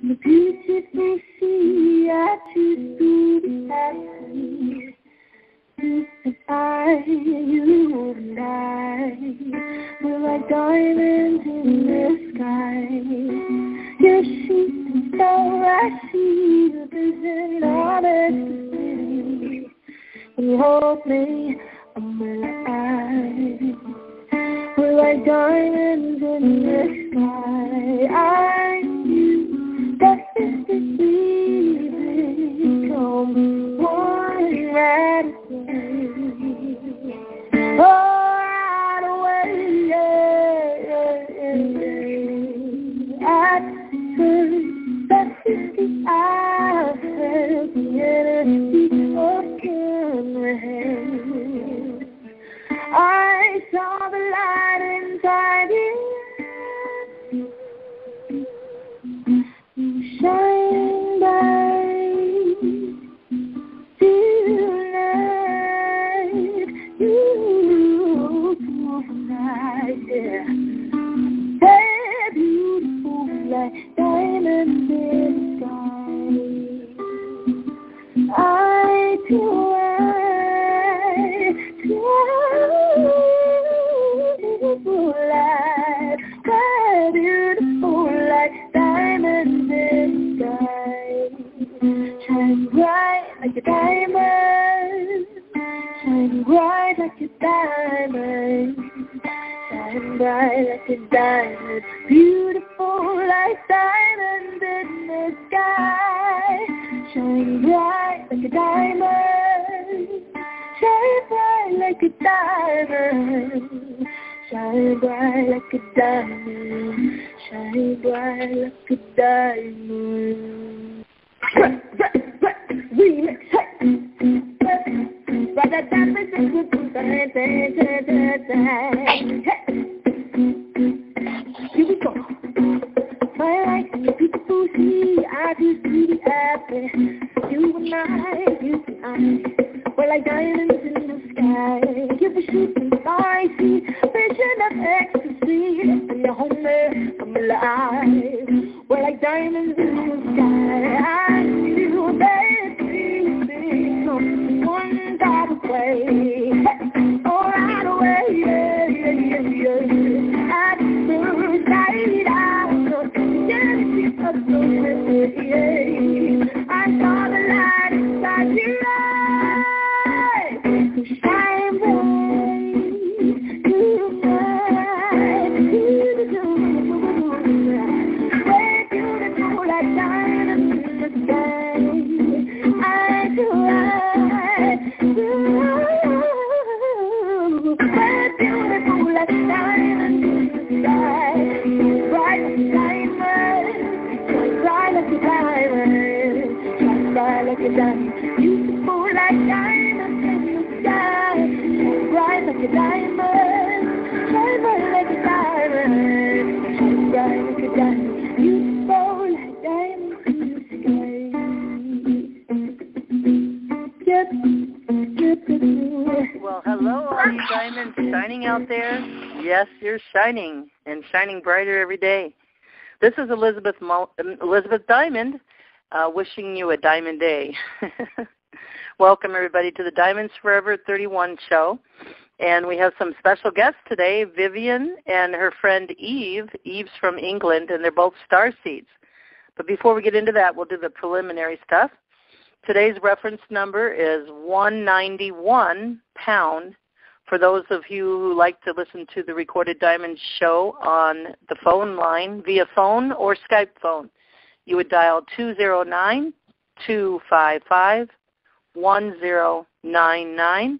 The beautiful sea, I choose to be happy. You and I, we're like diamonds in the sky. Your shooting star, I see the vision of ecstasy. When you hold me, I'm alive. We're like diamonds in the sky. I knew that this is become one right away. Oh, right away, At first, that is the I felt the energy of chemistry. I saw the light inside you, shine bright tonight. You tonight, yeah. Hey, beautiful like diamonds in the sky. I too. Beautiful like diamonds in the sky. Shine bright like a diamond. Shine bright like a diamond. Shine bright like a diamond. Beautiful like diamonds in the sky. Shine bright like a diamond. Shine bright like a diamond. Shine bright like a diamond. Shine bright like a diamond. Remix. Here we go. My life is a beautiful sea. I just be happy. You and I. We're like diamonds in the sky. Give a shooting star, I see vision of ecstasy. And you hold me, I'm alive. We're like diamonds in the sky. I knew that we come one type of way. Oh, right away, At first sight, I was dancing up the way. I saw the light inside your eyes. Shine bright tonight. We're beautiful like diamonds in the sky. I do right. We're beautiful like diamonds in the sky. Bright like diamonds. Shine bright like a diamond. Shine bright like a diamond. Beautiful like diamonds in the sky. Shine bright like a diamond. Shine bright like a diamond. Shine bright like a diamond. Beautiful like diamonds in the sky. Well, hello, all you diamonds shining out there. Yes, you're shining, and shining brighter every day. This is Elizabeth Diamond, wishing you a diamond day. Welcome, everybody, to the Diamonds Forever 31 show. And we have some special guests today, Vivian and her friend Eve. Eve's from England, and they're both starseeds. But before we get into that, we'll do the preliminary stuff. Today's reference number is 191 pound. For those of you who like to listen to the Recorded Diamonds show on the phone line, via phone or Skype phone, you would dial 209-255-1099,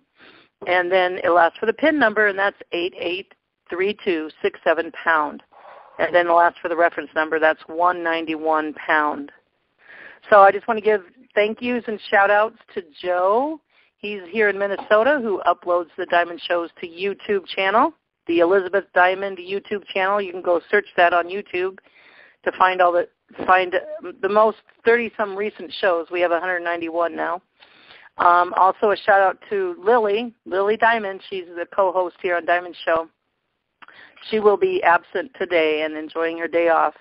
and then it'll ask for the PIN number, and that's 883267 pound. And then it'll ask for the reference number, that's 191 pound. So I just want to give thank yous and shout-outs to Joe. He's here in Minnesota, who uploads the Diamond shows to YouTube channel, the Elizabeth Diamond YouTube channel. You can go search that on YouTube to find the most 30-some recent shows. We have 191 now. Also a shout-out to Lily Diamond. She's the co-host here on Diamond Show. She will be absent today and enjoying her day off.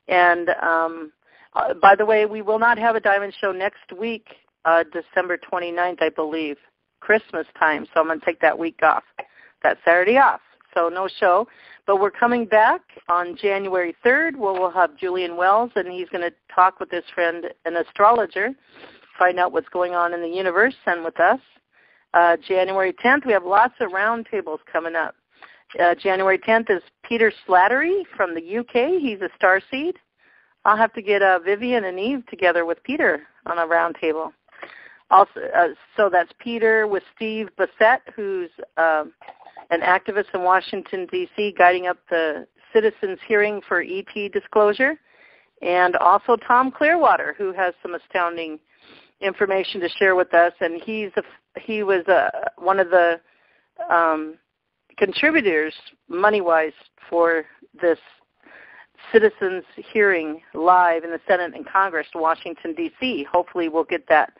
And By the way, we will not have a Diamond Show next week, December 29th, I believe, Christmas time. So I'm going to take that week off, that Saturday off. So no show. But we're coming back on January 3rd, where we'll have Julian Wells, and he's going to talk with his friend, an astrologer, find out what's going on in the universe and with us. January 10th, we have lots of roundtables coming up. January 10th is Peter Slattery from the UK. He's a starseed. I'll have to get Vivian and Eve together with Peter on a roundtable. Also, so that's Peter with Steve Bassett, who's an activist in Washington, D.C., guiding up the citizens' hearing for ET disclosure, and also Tom Clearwater, who has some astounding information to share with us, and he was one of the contributors, money-wise, for this citizens' hearing live in the Senate and Congress, Washington, D.C. Hopefully we'll get that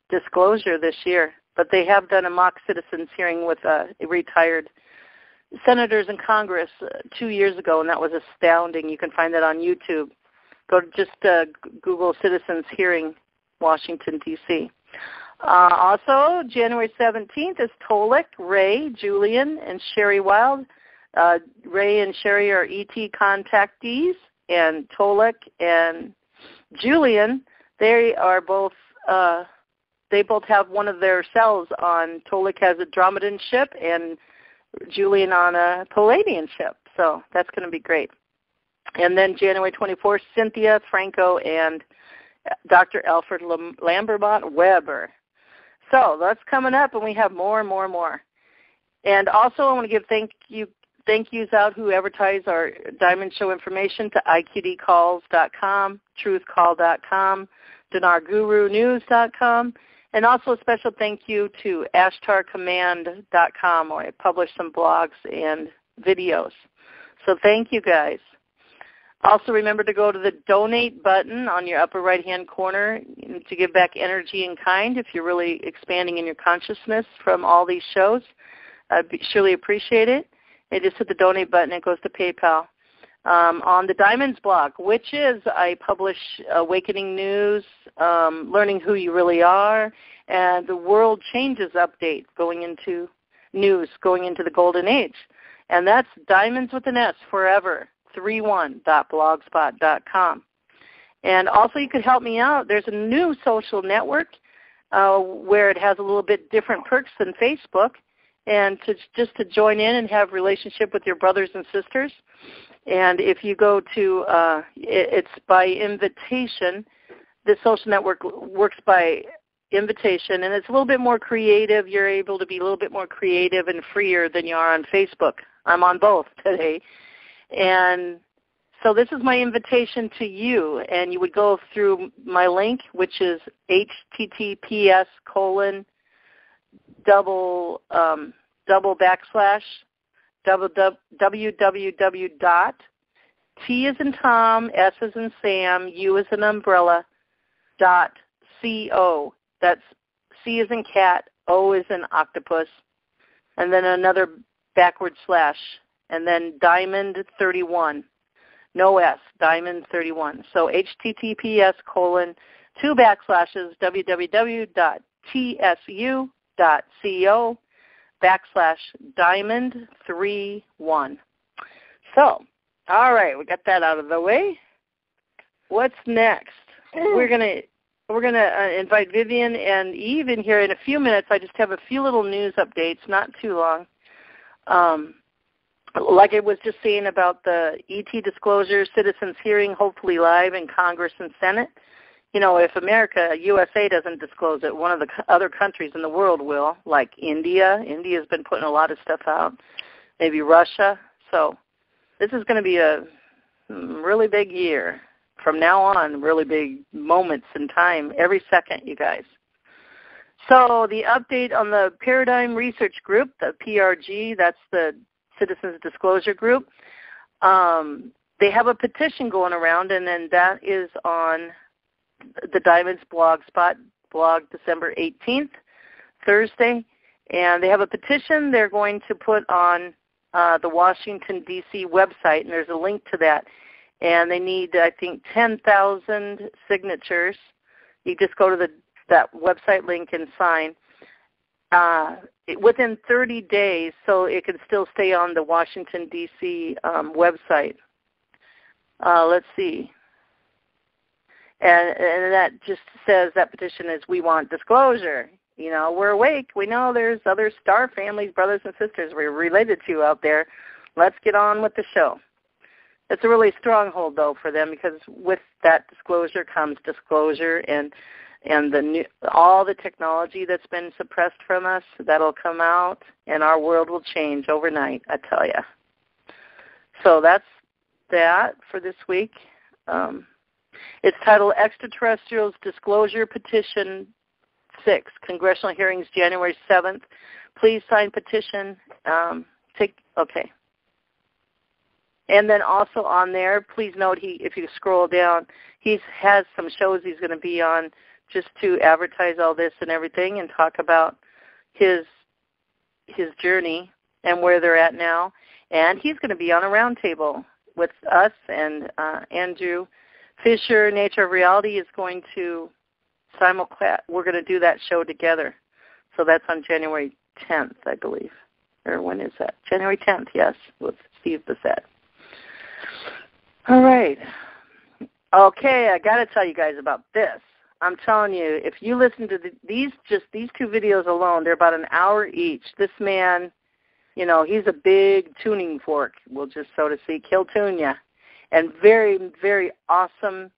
disclosure this year. But they have done a mock citizens hearing with retired senators in Congress 2 years ago, and that was astounding. You can find that on YouTube. Go to just Google Citizens Hearing Washington, D.C. Also, January 17th is Tolick, Ray, Julian, and Sherry Wild. Ray and Sherry are ET contactees, and Tolick and Julian, they are both, they both have one of their cells on, Tolick has a Dromedan ship, and Julian on a Palladian ship. So that's going to be great. And then January 24th, Cynthia Franco and Dr. Alfred Lambermont Weber. So that's coming up, and we have more and more and more. And also I want to give thank yous out who advertise our Diamond Show information to iqdcalls.com, truthcall.com, dinargurunews.com, and also a special thank you to ashtarcommand.com, where I publish some blogs and videos. So thank you guys. Also remember to go to the donate button on your upper right-hand corner to give back energy in kind if you're really expanding in your consciousness from all these shows. I'd surely appreciate it. And just hit the donate button. It goes to PayPal. On the Diamonds blog, which is I publish Awakening News, Learning Who You Really Are, and the World Changes update going into news, going into the Golden Age. And that's Diamonds with an S Forever, 31.blogspot.com. And also you could help me out. There's a new social network where it has a little bit different perks than Facebook. And just to join in and have relationship with your brothers and sisters. And if you go to, it's by invitation. This social network works by invitation, and it's a little bit more creative. You're able to be a little bit more creative and freer than you are on Facebook. I'm on both today. And so this is my invitation to you, and you would go through my link, which is https://www.t as in Tom, S as in Sam, U as in umbrella, .co. That's C as in cat, O as in octopus, and then another backward slash, and then Diamond 31. No S, Diamond 31. So https://www.tsu.co/Diamond31. So, all right, we got that out of the way. What's next? We're gonna invite Vivian and Eve in here in a few minutes. I just have a few little news updates, not too long. Like I was just saying about the ET disclosure, citizens hearing, hopefully live in Congress and Senate. You know, if America, USA doesn't disclose it, one of the other countries in the world will, like India. India's been putting a lot of stuff out, maybe Russia. So this is going to be a really big year. From now on, really big moments in time, every second, you guys. So the update on the Paradigm Research Group, the PRG, that's the Citizens Disclosure Group. They have a petition going around, and then that is on the Diamonds blogspot, blog December 18th, Thursday. And they have a petition they're going to put on the Washington, D.C. website, and there's a link to that. and they need, I think, 10,000 signatures. You just go to that website link and sign within 30 days, so it can still stay on the Washington, D.C. Website. Let's see. And that just says, that petition is, we want disclosure. You know, we're awake. We know there's other star families, brothers and sisters we're related to out there. Let's get on with the show. It's a really stronghold, though, for them, because with that disclosure comes disclosure, and all the technology that's been suppressed from us, that'll come out, and our world will change overnight, I tell you. So that's that for this week. It's titled Extraterrestrials Disclosure Petition 6, Congressional Hearings January 7th. Please sign petition. Okay. And then also on there, please note, if you scroll down, he has some shows he's going to be on just to advertise all this and everything and talk about his journey and where they're at now. And he's going to be on a roundtable with us, and Andrew Fisher, Nature of Reality, is going to simulcast. We're going to do that show together. So that's on January 10th, I believe. Or when is that? January 10th, yes, with Steve Bissett. All right. Okay, I got to tell you guys about this. I'm telling you, if you listen to these two videos alone, they're about an hour each. This man, you know, he's a big tuning fork, we'll just so to speak. He'll tune you. And very, very awesome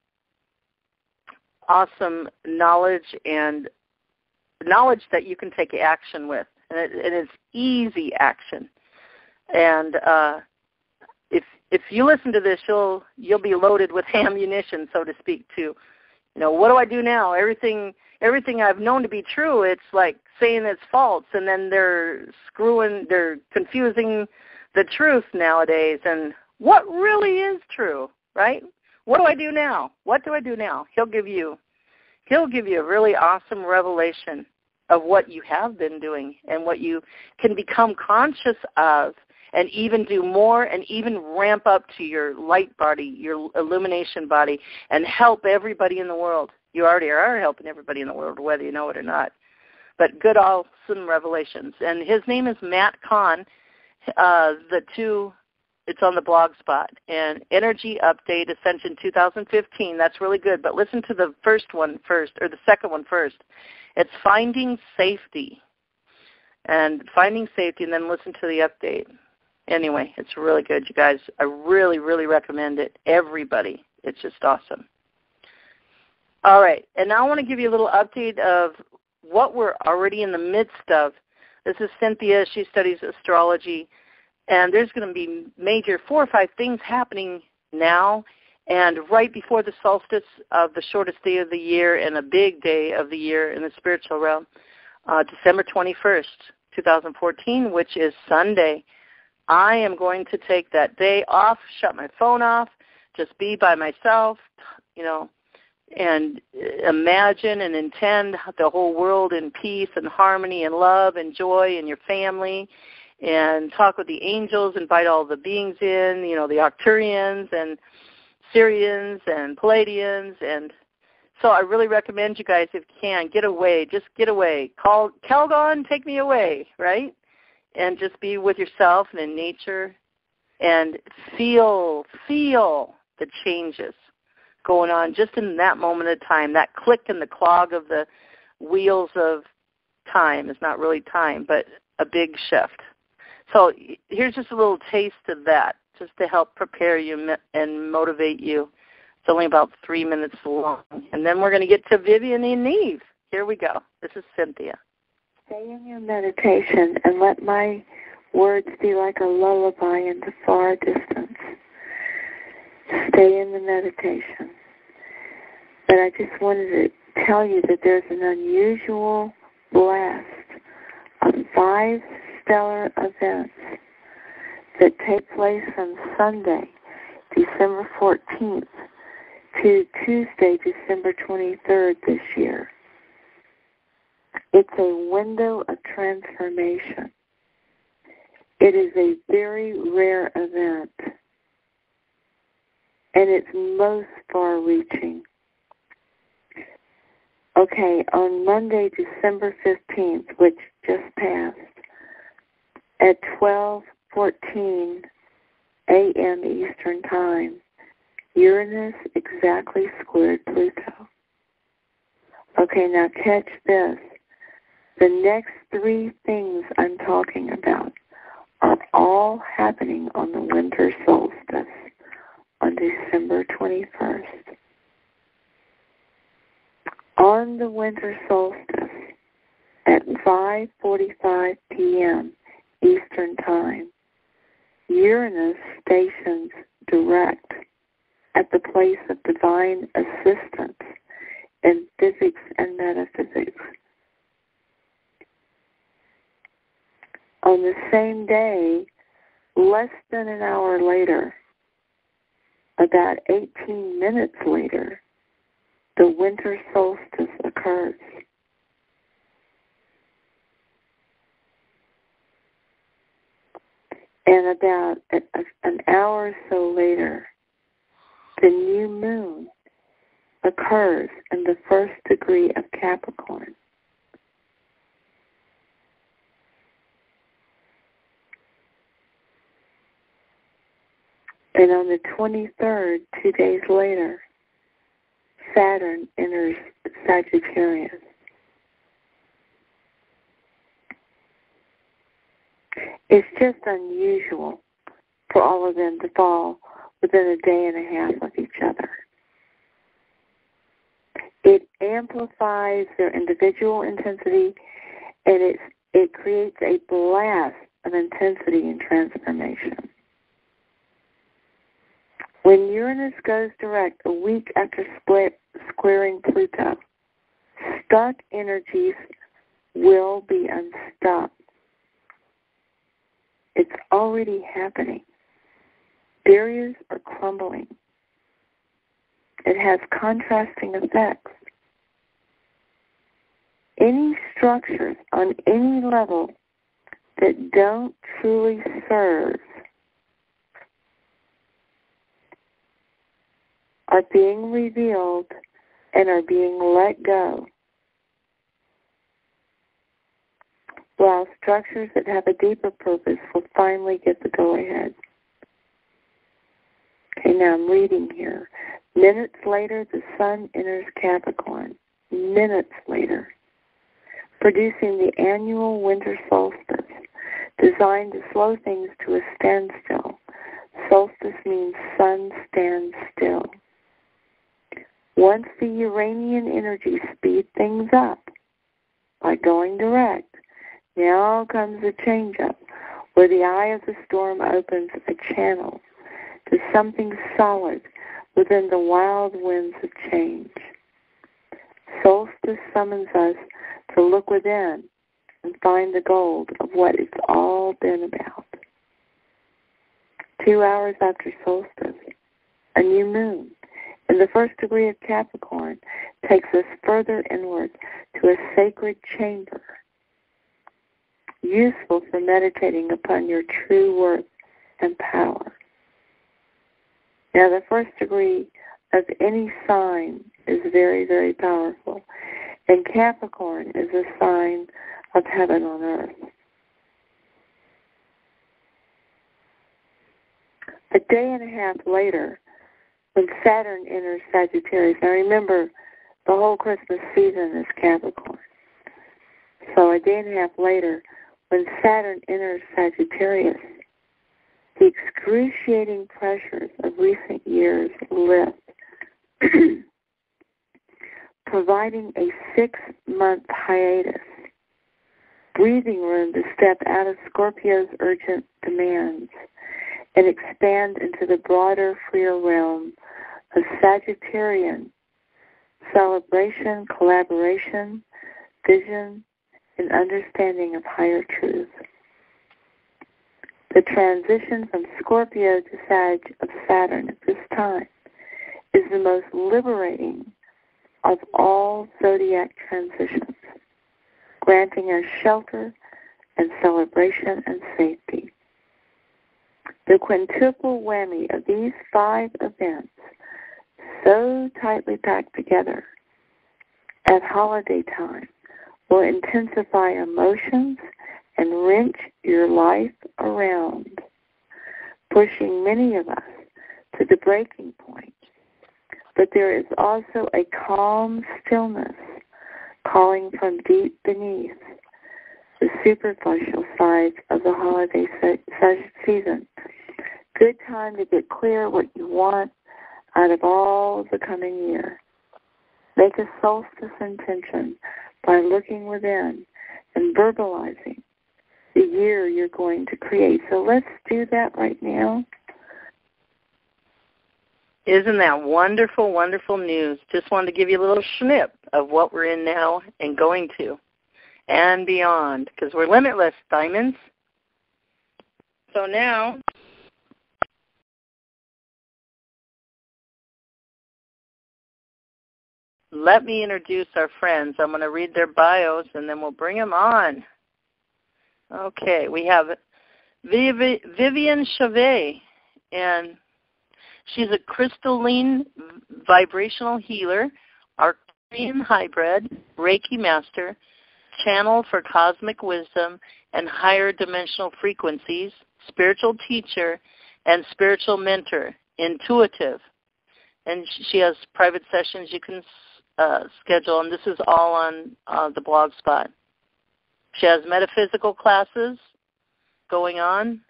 knowledge, and knowledge that you can take action with. And it's easy action. And if you listen to this, you'll be loaded with ammunition, so to speak, to, you know, what do I do now? Everything I've known to be true, it's like saying it's false, and then they're confusing the truth nowadays. And what really is true, right? What do I do now? What do I do now? He'll give you a really awesome revelation of what you have been doing and what you can become conscious of, and even do more, and even ramp up to your light body, your illumination body, and help everybody in the world. You already are helping everybody in the world, whether you know it or not. But good, awesome revelations. And his name is Matt Kahn. It's on the blog spot. And Energy Update Ascension 2015, that's really good. But listen to the first one first, or the second one first. It's Finding Safety. And Finding Safety, and then listen to the update. Anyway, it's really good, you guys. I really, really recommend it. Everybody. It's just awesome. All right, and now I want to give you a little update of what we're already in the midst of. This is Cynthia. She studies astrology. And there's going to be major 4 or 5 things happening now and right before the solstice of the shortest day of the year and a big day of the year in the spiritual realm, December 21st, 2014, which is Sunday. I am going to take that day off, shut my phone off, just be by myself, you know, and imagine and intend the whole world in peace and harmony and love and joy and your family, and talk with the angels, invite all the beings in, you know, the Arcturians and Syrians and Palladians. And so I really recommend you guys, if you can, get away. Just get away. Call Calgon, take me away, right? And just be with yourself and in nature and feel the changes going on just in that moment of time. That click and the clog of the wheels of time is not really time, but a big shift. So here's just a little taste of that, just to help prepare you and motivate you. It's only about 3 minutes long. And then we're going to get to Vivian and Eve. Here we go. This is Cynthia. Stay in your meditation and let my words be like a lullaby in the far distance. Stay in the meditation. But I just wanted to tell you that there's an unusual blast of 5 stellar events that take place from Sunday, December 14th, to Tuesday, December 23rd this year. It's a window of transformation. It is a very rare event. and it's most far-reaching. Okay, on Monday, December 15th, which just passed, at 12:14 a.m. Eastern Time, Uranus exactly squared Pluto. Okay, now catch this. The next three things I'm talking about are all happening on the winter solstice on December 21st. On the winter solstice at 5:45 p.m. Eastern Time, Uranus stations direct at the place of divine assistance in physics and metaphysics. On the same day, less than an hour later, about 18 minutes later, the winter solstice occurs. And about an hour or so later, the new moon occurs in the first degree of Capricorn. And on the 23rd, 2 days later, Saturn enters Sagittarius. It's just unusual for all of them to fall within a day and a half of each other. It amplifies their individual intensity, and it creates a blast of intensity and transformation. When Uranus goes direct a week after squaring Pluto, stuck energies will be unstuck. It's already happening. Barriers are crumbling. It has contrasting effects. Any structures on any level that don't truly serve are being revealed and are being let go, while structures that have a deeper purpose will finally get the go-ahead. Okay, now I'm reading here. Minutes later, the sun enters Capricorn. Minutes later, producing the annual winter solstice, designed to slow things to a standstill. Solstice means sun stands still. Once the Uranian energy speed things up by going direct, now comes a change-up where the eye of the storm opens a channel to something solid within the wild winds of change. Solstice summons us to look within and find the gold of what it's all been about. 2 hours after solstice, a new moon in the first degree of Capricorn takes us further inward to a sacred chamber, useful for meditating upon your true worth and power. Now, the first degree of any sign is very, very powerful, and Capricorn is a sign of heaven on earth. A day and a half later, when Saturn enters Sagittarius, now remember, the whole Christmas season is Capricorn. So a day and a half later, when Saturn enters Sagittarius, the excruciating pressures of recent years lift, providing a 6-month hiatus, breathing room to step out of Scorpio's urgent demands and expand into the broader, freer realm of Sagittarian celebration, collaboration, vision, and understanding of higher truth. The transition from Scorpio to Sag of Saturn at this time is the most liberating of all zodiac transitions, granting us shelter and celebration and safety. The quintuple whammy of these 5 events so tightly packed together at holiday time will intensify emotions and wrench your life around, pushing many of us to the breaking point. But there is also a calm stillness calling from deep beneath the superficial sides of the holiday season. Good time to get clear what you want out of all the coming year. Make a solstice intention by looking within and verbalizing the year you're going to create. So let's do that right now. Isn't that wonderful, wonderful news? Just wanted to give you a little snip of what we're in now and going to and beyond, because we're limitless, diamonds. So now, let me introduce our friends. I'm going to read their bios, and then we'll bring them on. Okay, we have Vivian Chavez, and she's a crystalline vibrational healer, Arcturian hybrid, Reiki master, channel for cosmic wisdom and higher dimensional frequencies, spiritual teacher, and spiritual mentor, intuitive. And she has private sessions you can schedule, and this is all on the blog spot. She has metaphysical classes going on,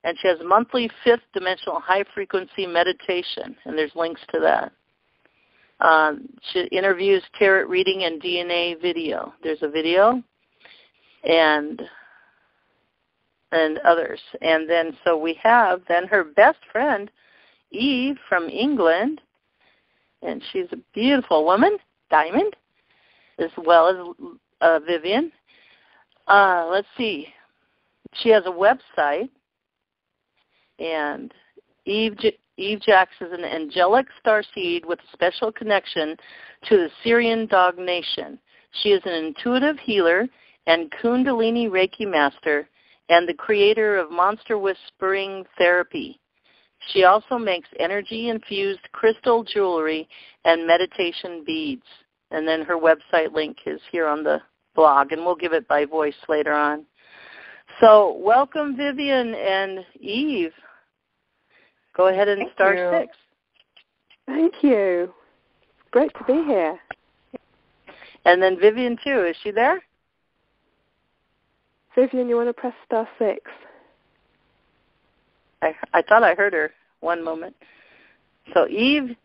and she has monthly fifth dimensional high-frequency meditation, and there's links to that. She interviews tarot reading and DNA video. There's a video and others. And then so we have then her best friend, Eve from England, and she's a beautiful woman, diamond, as well as Vivian. Let's see. She has a website, and Eve Jax is an angelic starseed with a special connection to the Syrian Dog Nation. She is an intuitive healer and Kundalini Reiki master and the creator of monster whispering therapy. She also makes energy-infused crystal jewelry and meditation beads. And then her website link is here on the blog, and we'll give it by voice later on. So welcome, Vivian and Eve. Go ahead and star 6. Thank you. Great to be here. And then Vivian, too. Is she there? Vivian, you want to press star 6? I thought I heard her. One moment. So, Eve,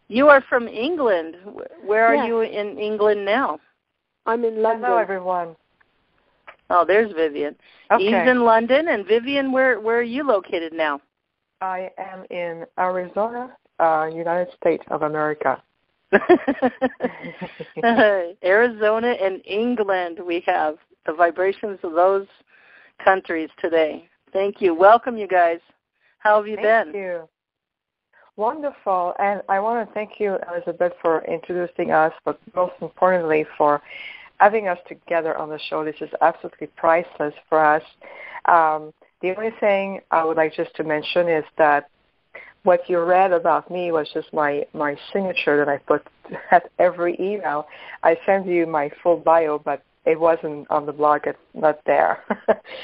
you are from England. Where are you in England now? I'm in London. Hello, everyone. Oh, there's Vivian. Okay. Eve's in London. And Vivian, where are you located now? I am in Arizona, United States of America. Arizona and England, we have the vibrations of those countries today. Thank you. Welcome, you guys. How have you been? Thank you. Wonderful. And I want to thank you, Elizabeth, for introducing us, but most importantly for having us together on the show. This is absolutely priceless for us. The only thing I would like just to mention is that what you read about me was just my signature that I put at every email. I sent you my full bio, but it wasn't on the blog. It's not there.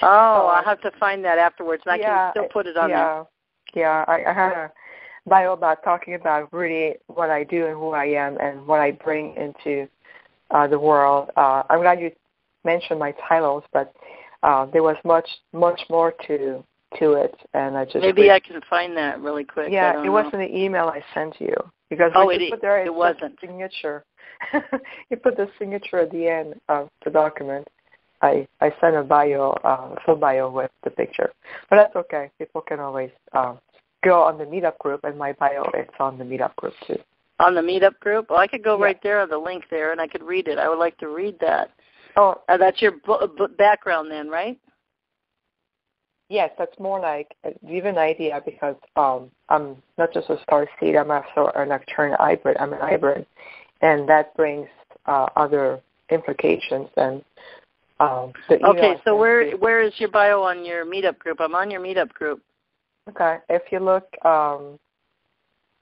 I'll have to find that afterwards, and I can still put it on there. Yeah, I had a bio about talking about really what I do and who I am and what I bring into the world. I'm glad you mentioned my titles, but there was much more to it, and I just I can find that really quick. Yeah, it was in the email I sent you because you put there, it wasn't signature. You put the signature at the end of the document. I sent a bio, full bio with the picture, but that's okay. People can always go on the meetup group, and my bio it's on the meetup group too. On the meetup group? Well, I could go right there on the link there, and I could read it. I would like to read that. Oh, that's your background then, right? Yes, that's more like give an idea because I'm not just a starseed. I'm also a nocturnal hybrid. I'm a hybrid, and that brings other implications. And okay, so where is your bio on your meetup group? I'm on your meetup group. Okay, if you look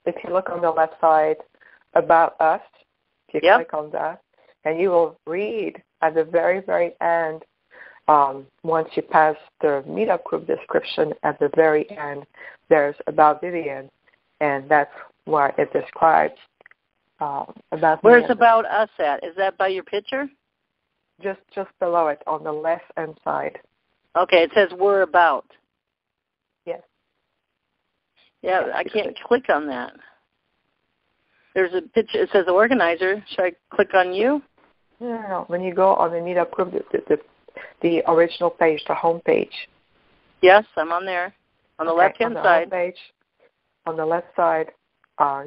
if you look on the left side, About Us, if you click on that, and you will read at the very, very end, once you pass the meetup group description, at the very end, there's About Vivian, and that's where it describes about. Where's About Us at? Is that by your picture? Just below it, on the left-hand side. Okay, it says We're About. Yes. Yeah, I can't click on that. There's a picture. It says Organizer. Should I click on you? No. When you go on the meetup group, the original page, the home page. Yes, I'm on there. On the left-hand side. On the page, on the left side,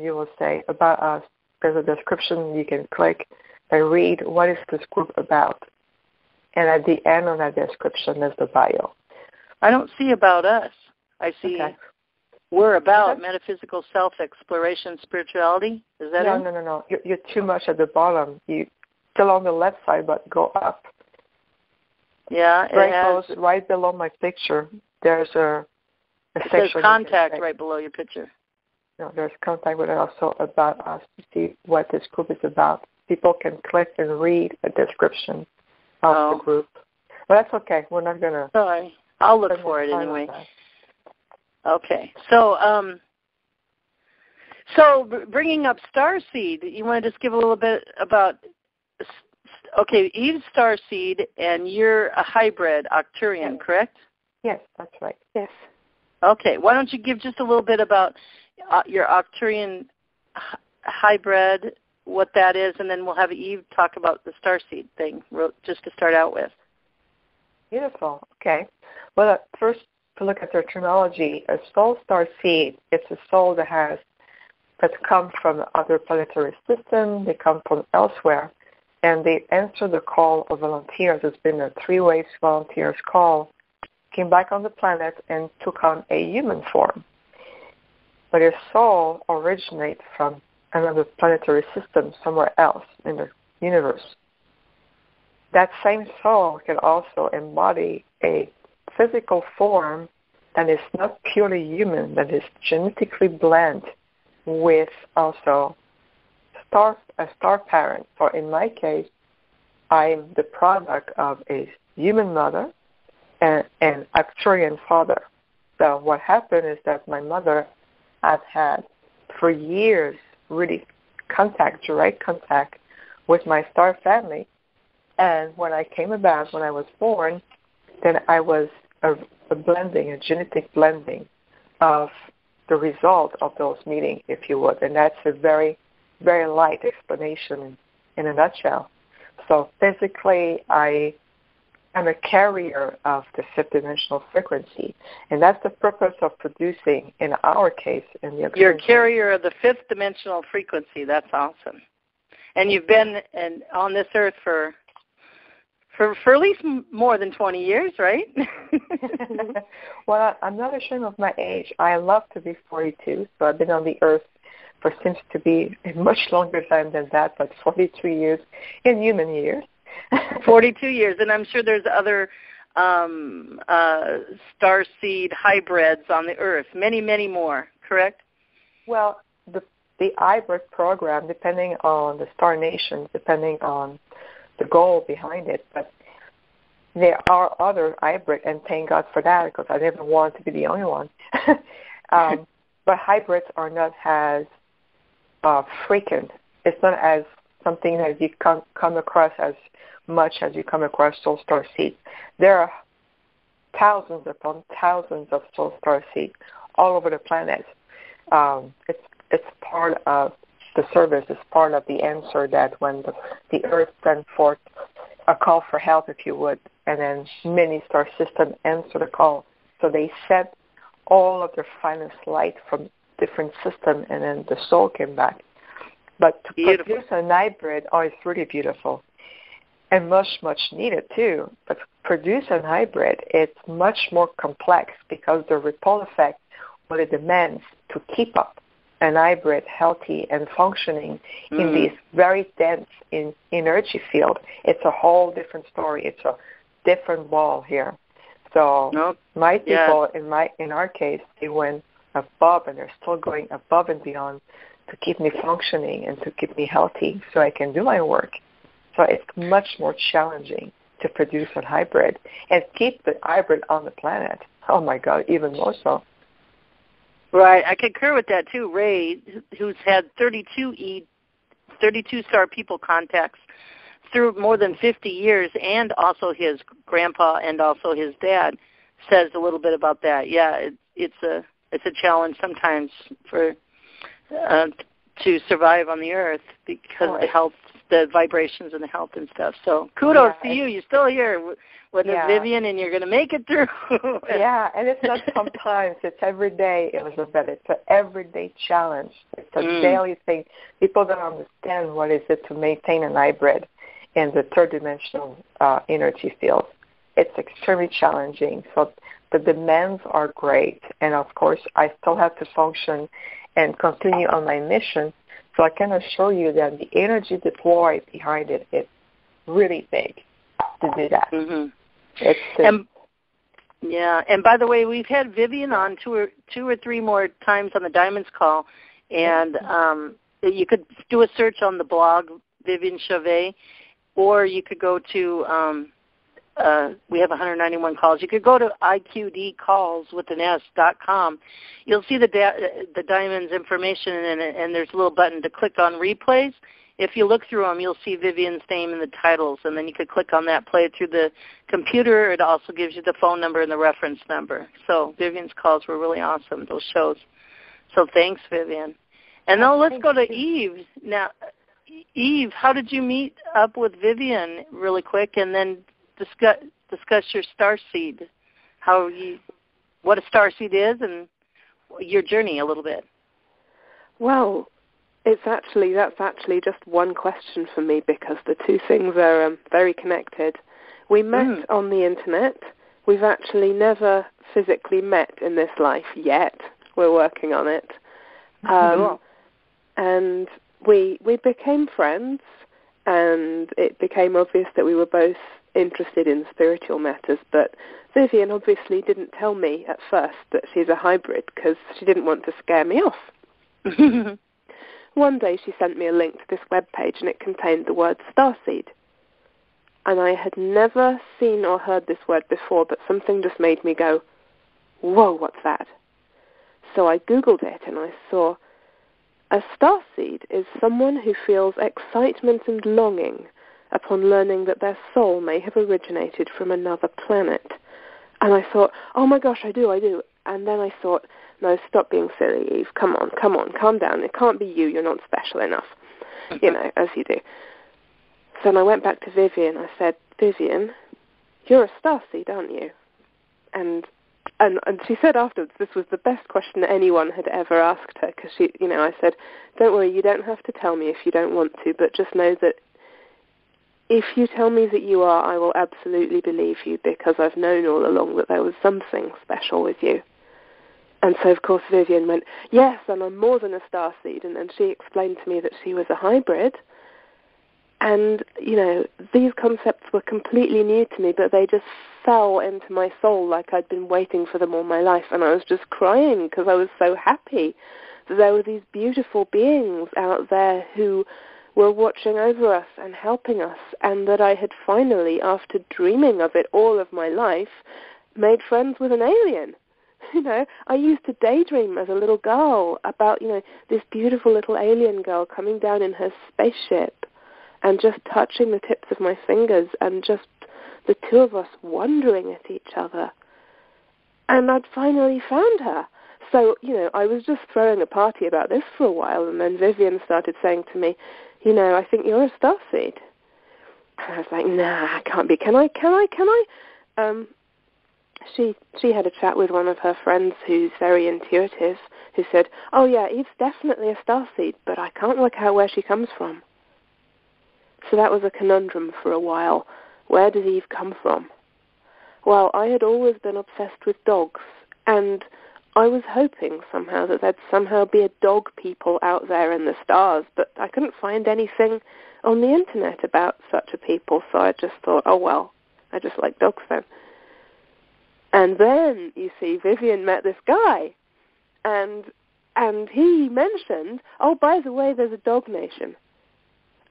you will say About Us. There's a description you can click and read what is this group about. And at the end of that description is the bio. I don't see About Us. I see We're About Metaphysical Self-Exploration Spirituality. Is that it? No. You're too much at the bottom. You still on the left side, but go up. Yeah, right below my picture. There's a section. It says Contact right below your picture. No, there's Contact, but also About Us to see what this group is about. People can click and read a description of the group. But that's okay. We're not going to... Sorry. I'll look for it anyway. Okay. So bringing up Starseed, you want to just give a little bit about... Okay, Eve's Starseed, and you're a hybrid Arcturian, correct? Yes, that's right. Yes. Okay. Why don't you give just a little bit about your Arcturian hybrid, what that is, and then we'll have Eve talk about the Starseed thing, just to start out with. Beautiful. Okay. Well, first, to look at their terminology, a soul Starseed, it's a soul that's come from other planetary systems, they come from elsewhere, and they answer the call of volunteers. It's been a 3-way volunteers call, came back on the planet and took on a human form. But a soul originates from another planetary system somewhere else in the universe. That same soul can also embody a physical form that is not purely human, that is genetically blended with also a star parent. So in my case, I'm the product of a human mother and an Arcturian father. So what happened is that my mother had for years really direct contact with my star family. And when I came about, when I was born, then I was a genetic blending of the result of those meetings, if you would. And that's a very, very light explanation in a nutshell. So physically, I'm a carrier of the fifth dimensional frequency, and that's the purpose of producing, in our case, in the You're a carrier of the fifth dimensional frequency. That's awesome. And you've been on this earth for at least more than 20 years, right? Well, I'm not ashamed of my age. I love to be 42, so I've been on the earth for seems to be a much longer time than that, but 43 years in human years. 42 years, and I'm sure there's other starseed hybrids on the earth, many, many more, correct? Well, the hybrid program, depending on the star nation, depending on the goal behind it, but there are other hybrid, and thank God for that, because I never wanted to be the only one. But hybrids are not as frequent. It's not as something that you come across as much as you come across soul star seeds. There are thousands upon thousands of soul star seeds all over the planet. It's part of the service. It's part of the answer that when the Earth sends forth a call for help, if you would, and then many star systems answer the call. So they sent all of their finest light from different systems, and then the soul came back. But to produce a hybrid, it's really beautiful. And much, much needed too. But to produce a hybrid, it's much more complex because the ripple effect, what it demands to keep up an hybrid healthy and functioning in this very dense energy field, it's a whole different story. It's a different ball here. So my people, in our case, they went above, and they're still going above and beyond to keep me functioning and to keep me healthy so I can do my work. So it's much more challenging to produce a hybrid and keep the hybrid on the planet. Oh, my God, even more so. Right. I concur with that, too. Ray, who's had 32 star people contacts through more than 50 years, and also his grandpa and also his dad, says a little bit about that. Yeah, it's a challenge sometimes for to survive on the earth because of the health, the vibrations and the health and stuff. So kudos to you. You're still here with Vivian, and you're going to make it through. And it's not sometimes. It's every day, Elizabeth. It's an everyday challenge. It's a daily thing. People don't understand what is it to maintain an hybrid in the third-dimensional energy field. It's extremely challenging. So the demands are great. And, of course, I still have to function and continue on my mission. So I can assure you that the energy deployed behind it is really big to do that. Mm-hmm. And by the way, we've had Vivian on two or three more times on the Diamonds call, and you could do a search on the blog, Vivian Chauvet, or you could go to we have 191 calls. You could go to iqdcalls.com. You'll see the Diamonds information, and there's a little button to click on replays. If you look through them, you'll see Vivian's name in the titles, and then you could click on that, play it through the computer. It also gives you the phone number and the reference number. So Vivian's calls were really awesome, those shows. So thanks, Vivian. And now let's go to Eve. Now, Eve, how did you meet up with Vivian really quick, and then discuss your starseed, what a starseed is, and your journey a little bit. Well, that's actually just one question for me, because the two things are very connected. We met on the internet. We've actually never physically met in this life yet. We're working on it. And we became friends, and it became obvious that we were both interested in spiritual matters, but Vivian obviously didn't tell me at first that she's a hybrid because she didn't want to scare me off. One day she sent me a link to this webpage, and it contained the word starseed. And I had never seen or heard this word before, but something just made me go, whoa, what's that? So I Googled it, and I saw a starseed is someone who feels excitement and longing upon learning that their soul may have originated from another planet. And I thought, oh my gosh, I do. And then I thought, no, stop being silly, Eve. Come on, calm down. It can't be you. You're not special enough, as you do. So then I went back to Vivian. I said, Vivian, you're a starseed, aren't you? And she said afterwards this was the best question anyone had ever asked her, because I said, don't worry, you don't have to tell me if you don't want to, but just know that if you tell me that you are, I will absolutely believe you, because I've known all along that there was something special with you. And so, of course, Vivian went, yes, and I'm more than a starseed. And then she explained to me that she was a hybrid. And, these concepts were completely new to me, but they just fell into my soul like I'd been waiting for them all my life. And I was just crying because I was so happy that there were these beautiful beings out there who were watching over us and helping us, and that I had finally, after dreaming of it all of my life, made friends with an alien. I used to daydream as a little girl about, this beautiful little alien girl coming down in her spaceship and just touching the tips of my fingers, and just the two of us wondering at each other. And I'd finally found her. So, I was just throwing a party about this for a while, and then Vivian started saying to me, I think you're a starseed. And I was like, nah, I can't be. Can I? She had a chat with one of her friends who's very intuitive, who said, oh yeah, Eve's definitely a starseed, but I can't work out where she comes from. So that was a conundrum for a while. Where does Eve come from? Well, I had always been obsessed with dogs, and I was hoping somehow that there'd somehow be a dog people out there in the stars, but I couldn't find anything on the internet about such a people, so I just thought, oh well, I just like dogs then. And then, you see, Vivian met this guy, And he mentioned, oh, by the way, there's a dog nation.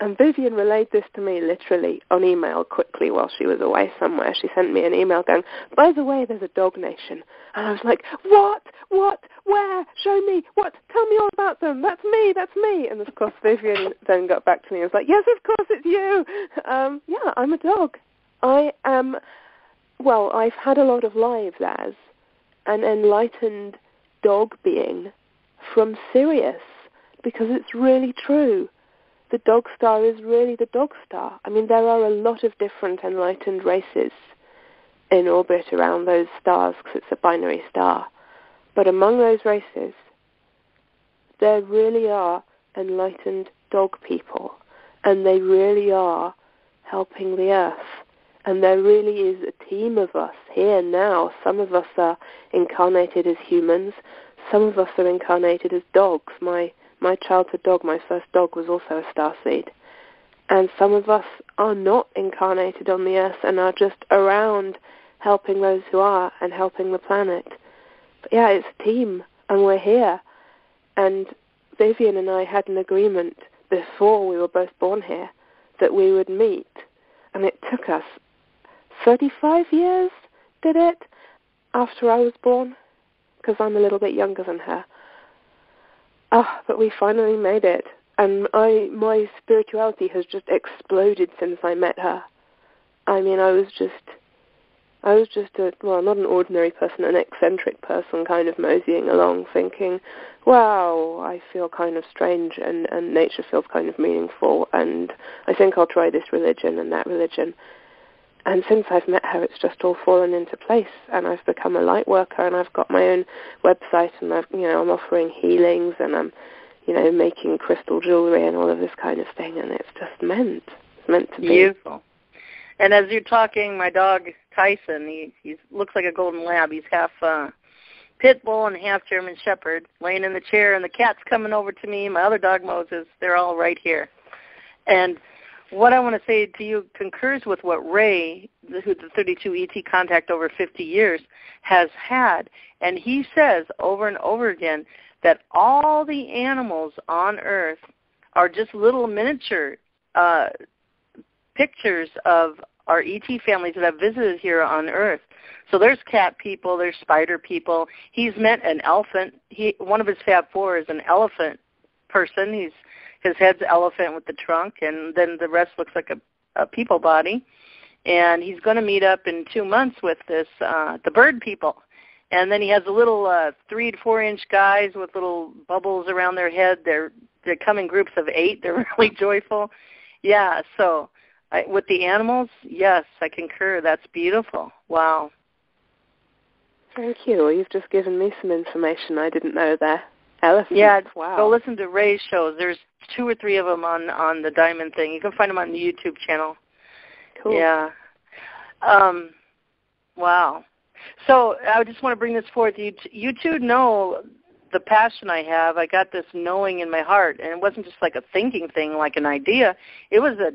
And Vivian relayed this to me literally on email quickly while she was away somewhere. She sent me an email going, by the way, there's a dog nation. And I was like, what? Where? Show me. What? Tell me all about them. That's me. And of course, Vivian then got back to me and was like, yes, of course, it's you. Yeah, I'm a dog. I've had a lot of lives as an enlightened dog being from Sirius, because it's really true. The dog star is really the dog star. I mean, there are a lot of different enlightened races in orbit around those stars because it's a binary star. But among those races, there really are enlightened dog people, and they really are helping the Earth. And there really is a team of us here now. Some of us are incarnated as humans. Some of us are incarnated as dogs. My childhood dog, my first dog, was also a starseed. And some of us are not incarnated on the Earth and are just around helping those who are and helping the planet. But yeah, it's a team, and we're here. And Vivian and I had an agreement before we were both born here that we would meet. And it took us 35 years, did it, after I was born? Because I'm a little bit younger than her. But we finally made it, and my spirituality has just exploded since I met her. I mean, I was just not an ordinary person, an eccentric person, kind of moseying along, thinking, wow, I feel kind of strange, and nature feels kind of meaningful, and I think I'll try this religion and that religion. And since I've met her, it's just all fallen into place, and I've become a light worker, and I've got my own website, and I'm offering healings, and I'm, making crystal jewelry and all of this kind of thing, and it's just meant to be. Beautiful. And as you're talking, my dog Tyson, he looks like a golden lab. He's half pit bull and half German shepherd, laying in the chair, and the cat's coming over to me. My other dog Moses, they're all right here, and what I want to say to you concurs with what Ray, who's the 32 ET contact over 50 years, has had. And he says over and over again that all the animals on Earth are just little miniature pictures of our ET families that have visited here on Earth. So there's cat people, there's spider people. He's met an elephant. One of his Fab Four is an elephant person. His head's elephant with the trunk, and then the rest looks like a people body. And he's going to meet up in 2 months with the bird people. And then he has a little 3 to 4 inch guys with little bubbles around their head. They come in groups of 8. They're really joyful. Yeah, so with the animals, yes, I concur. That's beautiful. Wow. Thank you. You've just given me some information I didn't know there. Elephants. Yeah, wow. Go listen to Ray's shows. There's 2 or 3 of them on the Diamond thing. You can find them on the YouTube channel. Cool. Yeah. Wow. So I just want to bring this forth. You two know the passion I have. I got this knowing in my heart, and it wasn't just like a thinking thing, like an idea. It was a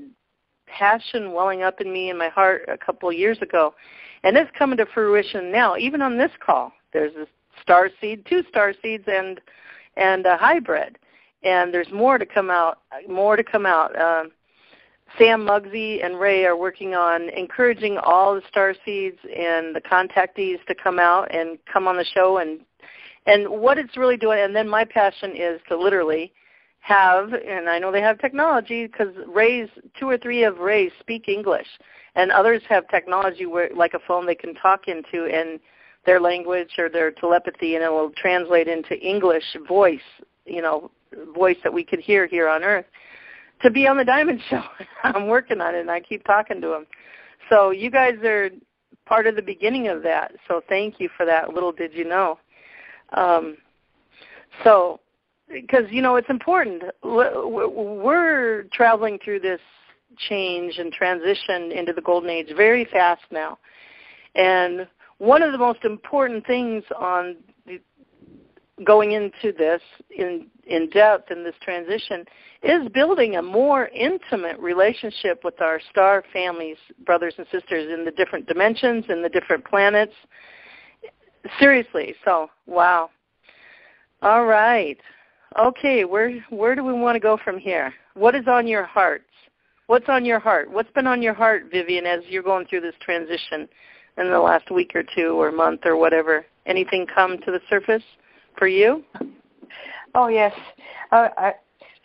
passion welling up in me in my heart a couple of years ago, and it's coming to fruition now. Even on this call, there's a starseed, 2 starseeds, and a hybrid, and there's more to come out. Sam, Muggsy, and Ray are working on encouraging all the starseeds and the contactees to come out and come on the show, and what it's really doing. And then my passion is to literally have, and I know they have technology because 2 or 3 of Ray's speak English, and others have technology where, like a phone they can talk into and their language or their telepathy, and it will translate into English voice, voice that we could hear here on Earth, to be on the Diamond Show. I'm working on it, and I keep talking to them. So you guys are part of the beginning of that, so thank you for that. Little did you know. Because, it's important. We're traveling through this change and transition into the Golden Age very fast now. And one of the most important things on going into this in depth in this transition is building a more intimate relationship with our star families, brothers and sisters, in the different dimensions, in the different planets. Seriously, so, wow. All right. Okay, where do we want to go from here? What is on your heart? What's on your heart? What's been on your heart, Vivian, as you're going through this transition in the last week or two or month or whatever? Anything come to the surface for you? Oh, yes.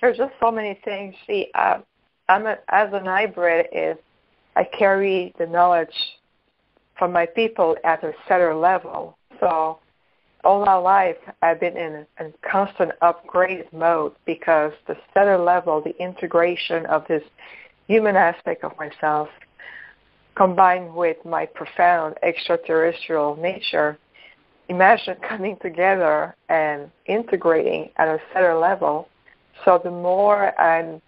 There's just so many things. See, as an hybrid, I carry the knowledge from my people at a setter level. So all my life, I've been in a constant upgrade mode because the setter level, the integration of this human aspect of myself, combined with my profound extraterrestrial nature, imagine coming together and integrating at a setter level. So the more I'm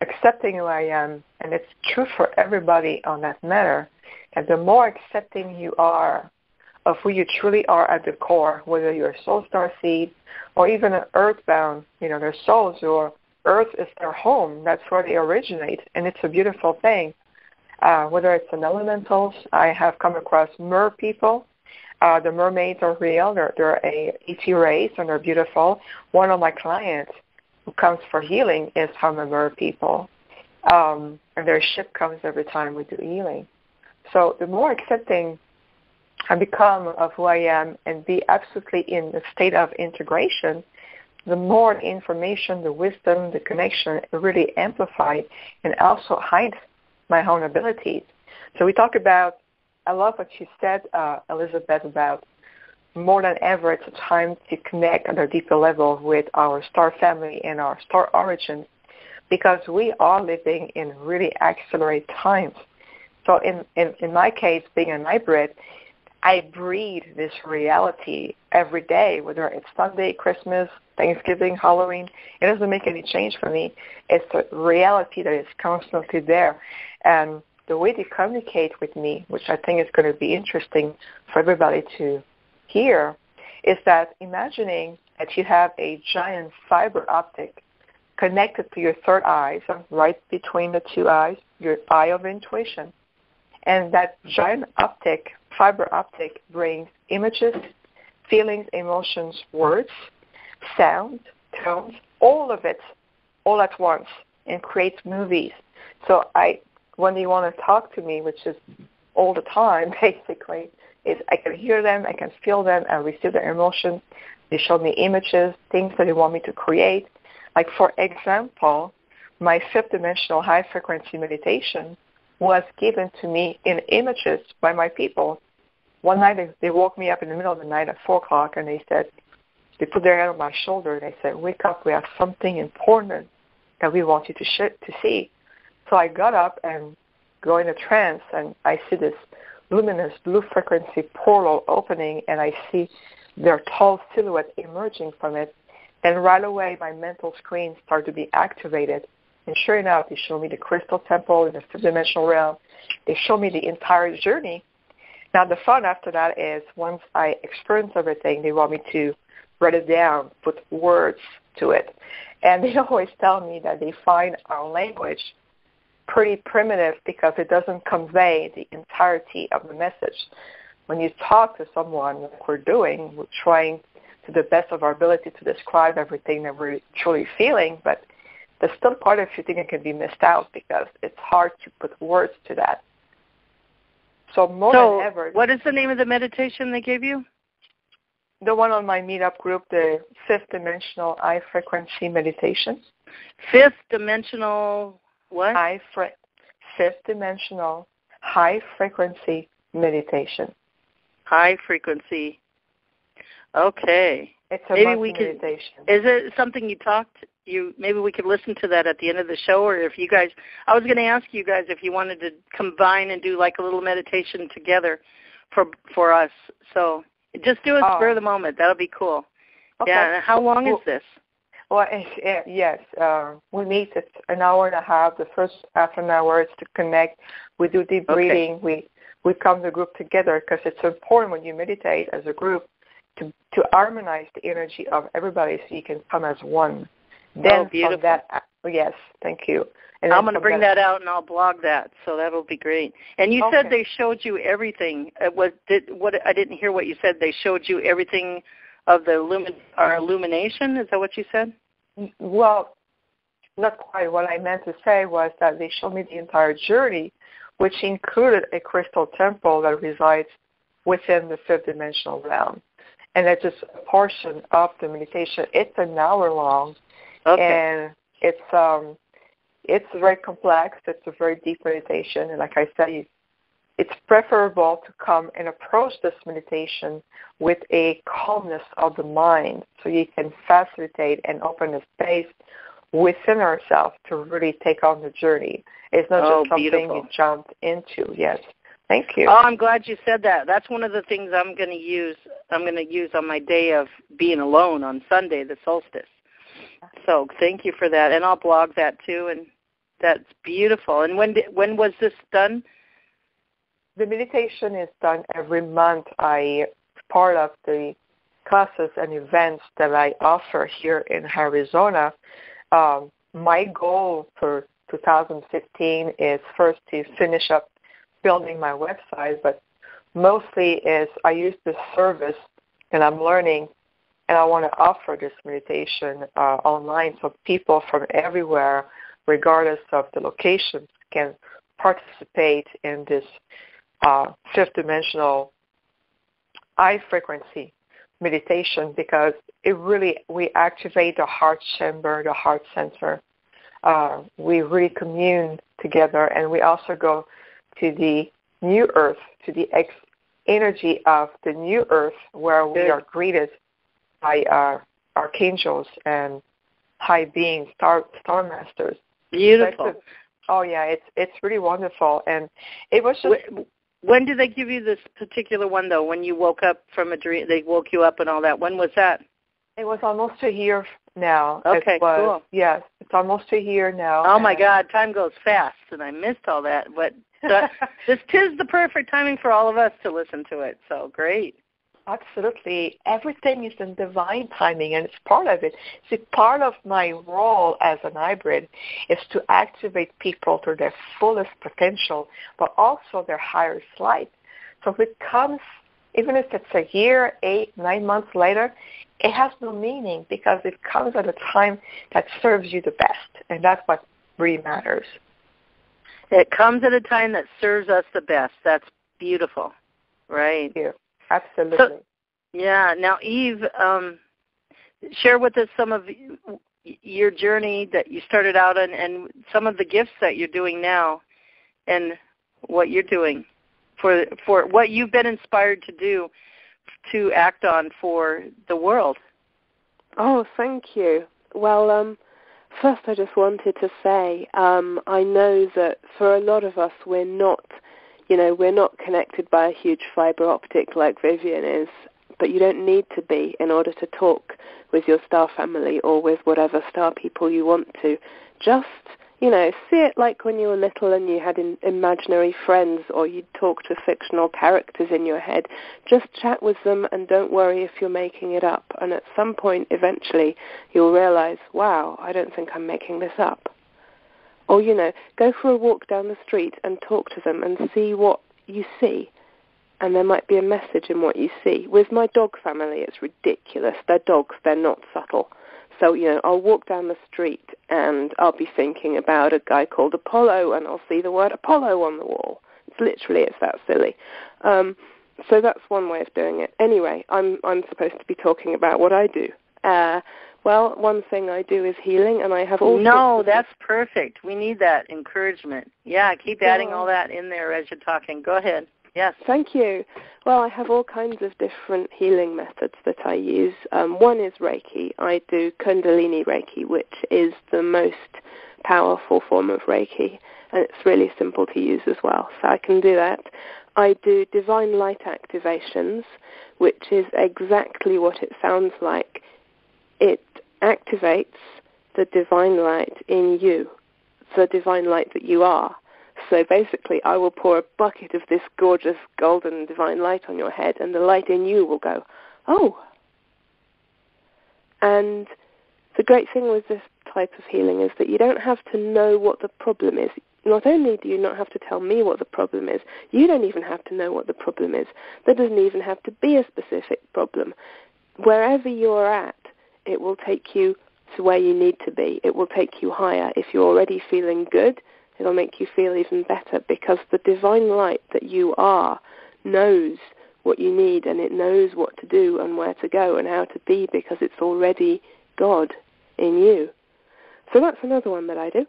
accepting who I am, and it's true for everybody on that matter, and the more accepting you are of who you truly are at the core, whether you're a soul starseed or even an earthbound, their souls, or earth is their home. That's where they originate, and it's a beautiful thing. Whether it's an elementals, I have come across mer people. The mermaids are real. They're a ET race, and they're beautiful. One of my clients who comes for healing is from the mer people, and their ship comes every time we do healing. So the more accepting I become of who I am and be absolutely in a state of integration, the more the information, the wisdom, the connection really amplify and also hide my own abilities. So we talk about, I love what you said, Elizabeth, about more than ever it's a time to connect on a deeper level with our star family and our star origins, because we are living in really accelerated times. So in my case, being a hybrid, I breathe this reality every day, whether it's Sunday, Christmas, Thanksgiving, Halloween. It doesn't make any change for me. It's a reality that is constantly there. And the way they communicate with me, which I think is going to be interesting for everybody to hear, is that imagining that you have a giant fiber optic connected to your third eye, so right between the two eyes, your eye of intuition. And that giant fiber optic brings images, feelings, emotions, words, sound, tones, all of it, all at once, and creates movies. So when they want to talk to me, which is all the time, basically, is I can hear them, I can feel them, I receive their emotions. They show me images, things that they want me to create. Like, for example, my fifth dimensional high-frequency meditation was given to me in images by my people. One night they woke me up in the middle of the night at 4 o'clock, and they put their hand on my shoulder, and they said, "Wake up, we have something important that we want you to see." So I got up and go in a trance, and I see this luminous blue frequency portal opening, and I see their tall silhouette emerging from it. And right away, my mental screen started to be activated. And sure enough, they show me the crystal temple in the fifth dimensional realm. They show me the entire journey. Now, the fun after that is once I experience everything, they want me to write it down, put words to it. And they always tell me that they find our language pretty primitive because it doesn't convey the entirety of the message. When you talk to someone, like we're doing, we're trying to the best of our ability to describe everything that we're truly feeling, but there's still part of you think it can be missed out because it's hard to put words to that. So more than ever. What is the name of the meditation they gave you? The one on my meetup group, the fifth dimensional high frequency meditation. Fifth dimensional what? Fifth dimensional high frequency meditation. High frequency. Okay. It's a monthly meditation. Is it something maybe we could listen to that at the end of the show, or if you guys, I was going to ask you guys if you wanted to combine and do like a little meditation together for us. So just do a spur of the moment. That'll be cool. Okay. Yeah. How long is this? Well, yes. We meet at an hour and a half. The first half an hour is to connect. We do deep breathing. We come the group together because it's important when you meditate as a group to harmonize the energy of everybody so you can come as one. Then beautiful. From that, yes, thank you. And I'm going to bring that out and I'll blog that, so that'll be great. And you said they showed you everything. I didn't hear what you said. They showed you everything our illumination. Is that what you said? Well, not quite. What I meant to say was that they showed me the entire journey, which included a crystal temple that resides within the fifth dimensional realm. And that's just a portion of the meditation. It's an hour long, and it's very complex. It's a very deep meditation, and like I said, it's preferable to come and approach this meditation with a calmness of the mind, so you can facilitate and open a space within ourselves to really take on the journey. It's not just something you jump into. Yes. Thank you. Oh, I'm glad you said that. That's one of the things I'm going to use. I'm going to use on my day of being alone on Sunday, the solstice. So thank you for that, and I'll blog that too. And that's beautiful. And when was this done? The meditation is done every month. Part of the classes and events that I offer here in Arizona. My goal for 2015 is first to finish up building my website, but mostly is I use this service and I'm learning, and I want to offer this meditation online so people from everywhere, regardless of the location, can participate in this fifth dimensional high frequency meditation, because we activate the heart chamber, the heart center. We really commune together, and we also go to the new earth, to the energy of the new earth, where we are greeted by archangels and high beings, star masters. Beautiful. It's really wonderful. And it was just... When did they give you this particular one, though? When you woke up from a dream, they woke you up and all that. When was that? It was almost a year now. Okay, cool. Yes, it's almost a year now. Oh, my God, time goes fast, and I missed all that. But this is the perfect timing for all of us to listen to it, so great. Absolutely. Everything is in divine timing, and it's part of it. See, part of my role as an hybrid is to activate people to their fullest potential, but also their higher light. So if it comes, even if it's a year, 8, 9 months later, it has no meaning, because it comes at a time that serves you the best, and that's what really matters. It comes at a time that serves us the best. That's beautiful, right? Thank you. Absolutely. So, yeah. Now, Eve, share with us some of your journey that you started out on, and some of the gifts that you're doing now, and what you're doing for what you've been inspired to do, to act on for the world. Oh, thank you. Well, first I just wanted to say, I know that for a lot of us, we're not connected by a huge fiber optic like Vivian is, but you don't need to be in order to talk with your star family or with whatever star people you want to. Just, see it like when you were little and you had imaginary friends, or you'd talk to fictional characters in your head. Just chat with them and don't worry if you're making it up. And at some point, eventually, you'll realize, wow, I don't think I'm making this up. Or, go for a walk down the street and talk to them and see what you see. And there might be a message in what you see. With my dog family, it's ridiculous. They're dogs. They're not subtle. So, I'll walk down the street and I'll be thinking about a guy called Apollo, and I'll see the word Apollo on the wall. It's that silly. So that's one way of doing it. Anyway, I'm supposed to be talking about what I do. Well, one thing I do is healing, and I have all... No, that's perfect. We need that encouragement. Yeah, keep adding all that in there as you're talking. Go ahead. Yes. Thank you. Well, I have all kinds of different healing methods that I use. One is Reiki. I do Kundalini Reiki, which is the most powerful form of Reiki, and it's really simple to use as well, so I can do that. I do Divine Light Activations, which is exactly what it sounds like. It activates the divine light in you, the divine light that you are. So basically, I will pour a bucket of this gorgeous golden divine light on your head, and the light in you will go, oh. And the great thing with this type of healing is that you don't have to know what the problem is. Not only do you not have to tell me what the problem is, you don't even have to know what the problem is. There doesn't even have to be a specific problem. wherever you're at, it will take you to where you need to be. It will take you higher. If you're already feeling good, it'll make you feel even better, because the divine light that you are knows what you need, and it knows what to do and where to go and how to be, because it's already God in you. So that's another one that I do.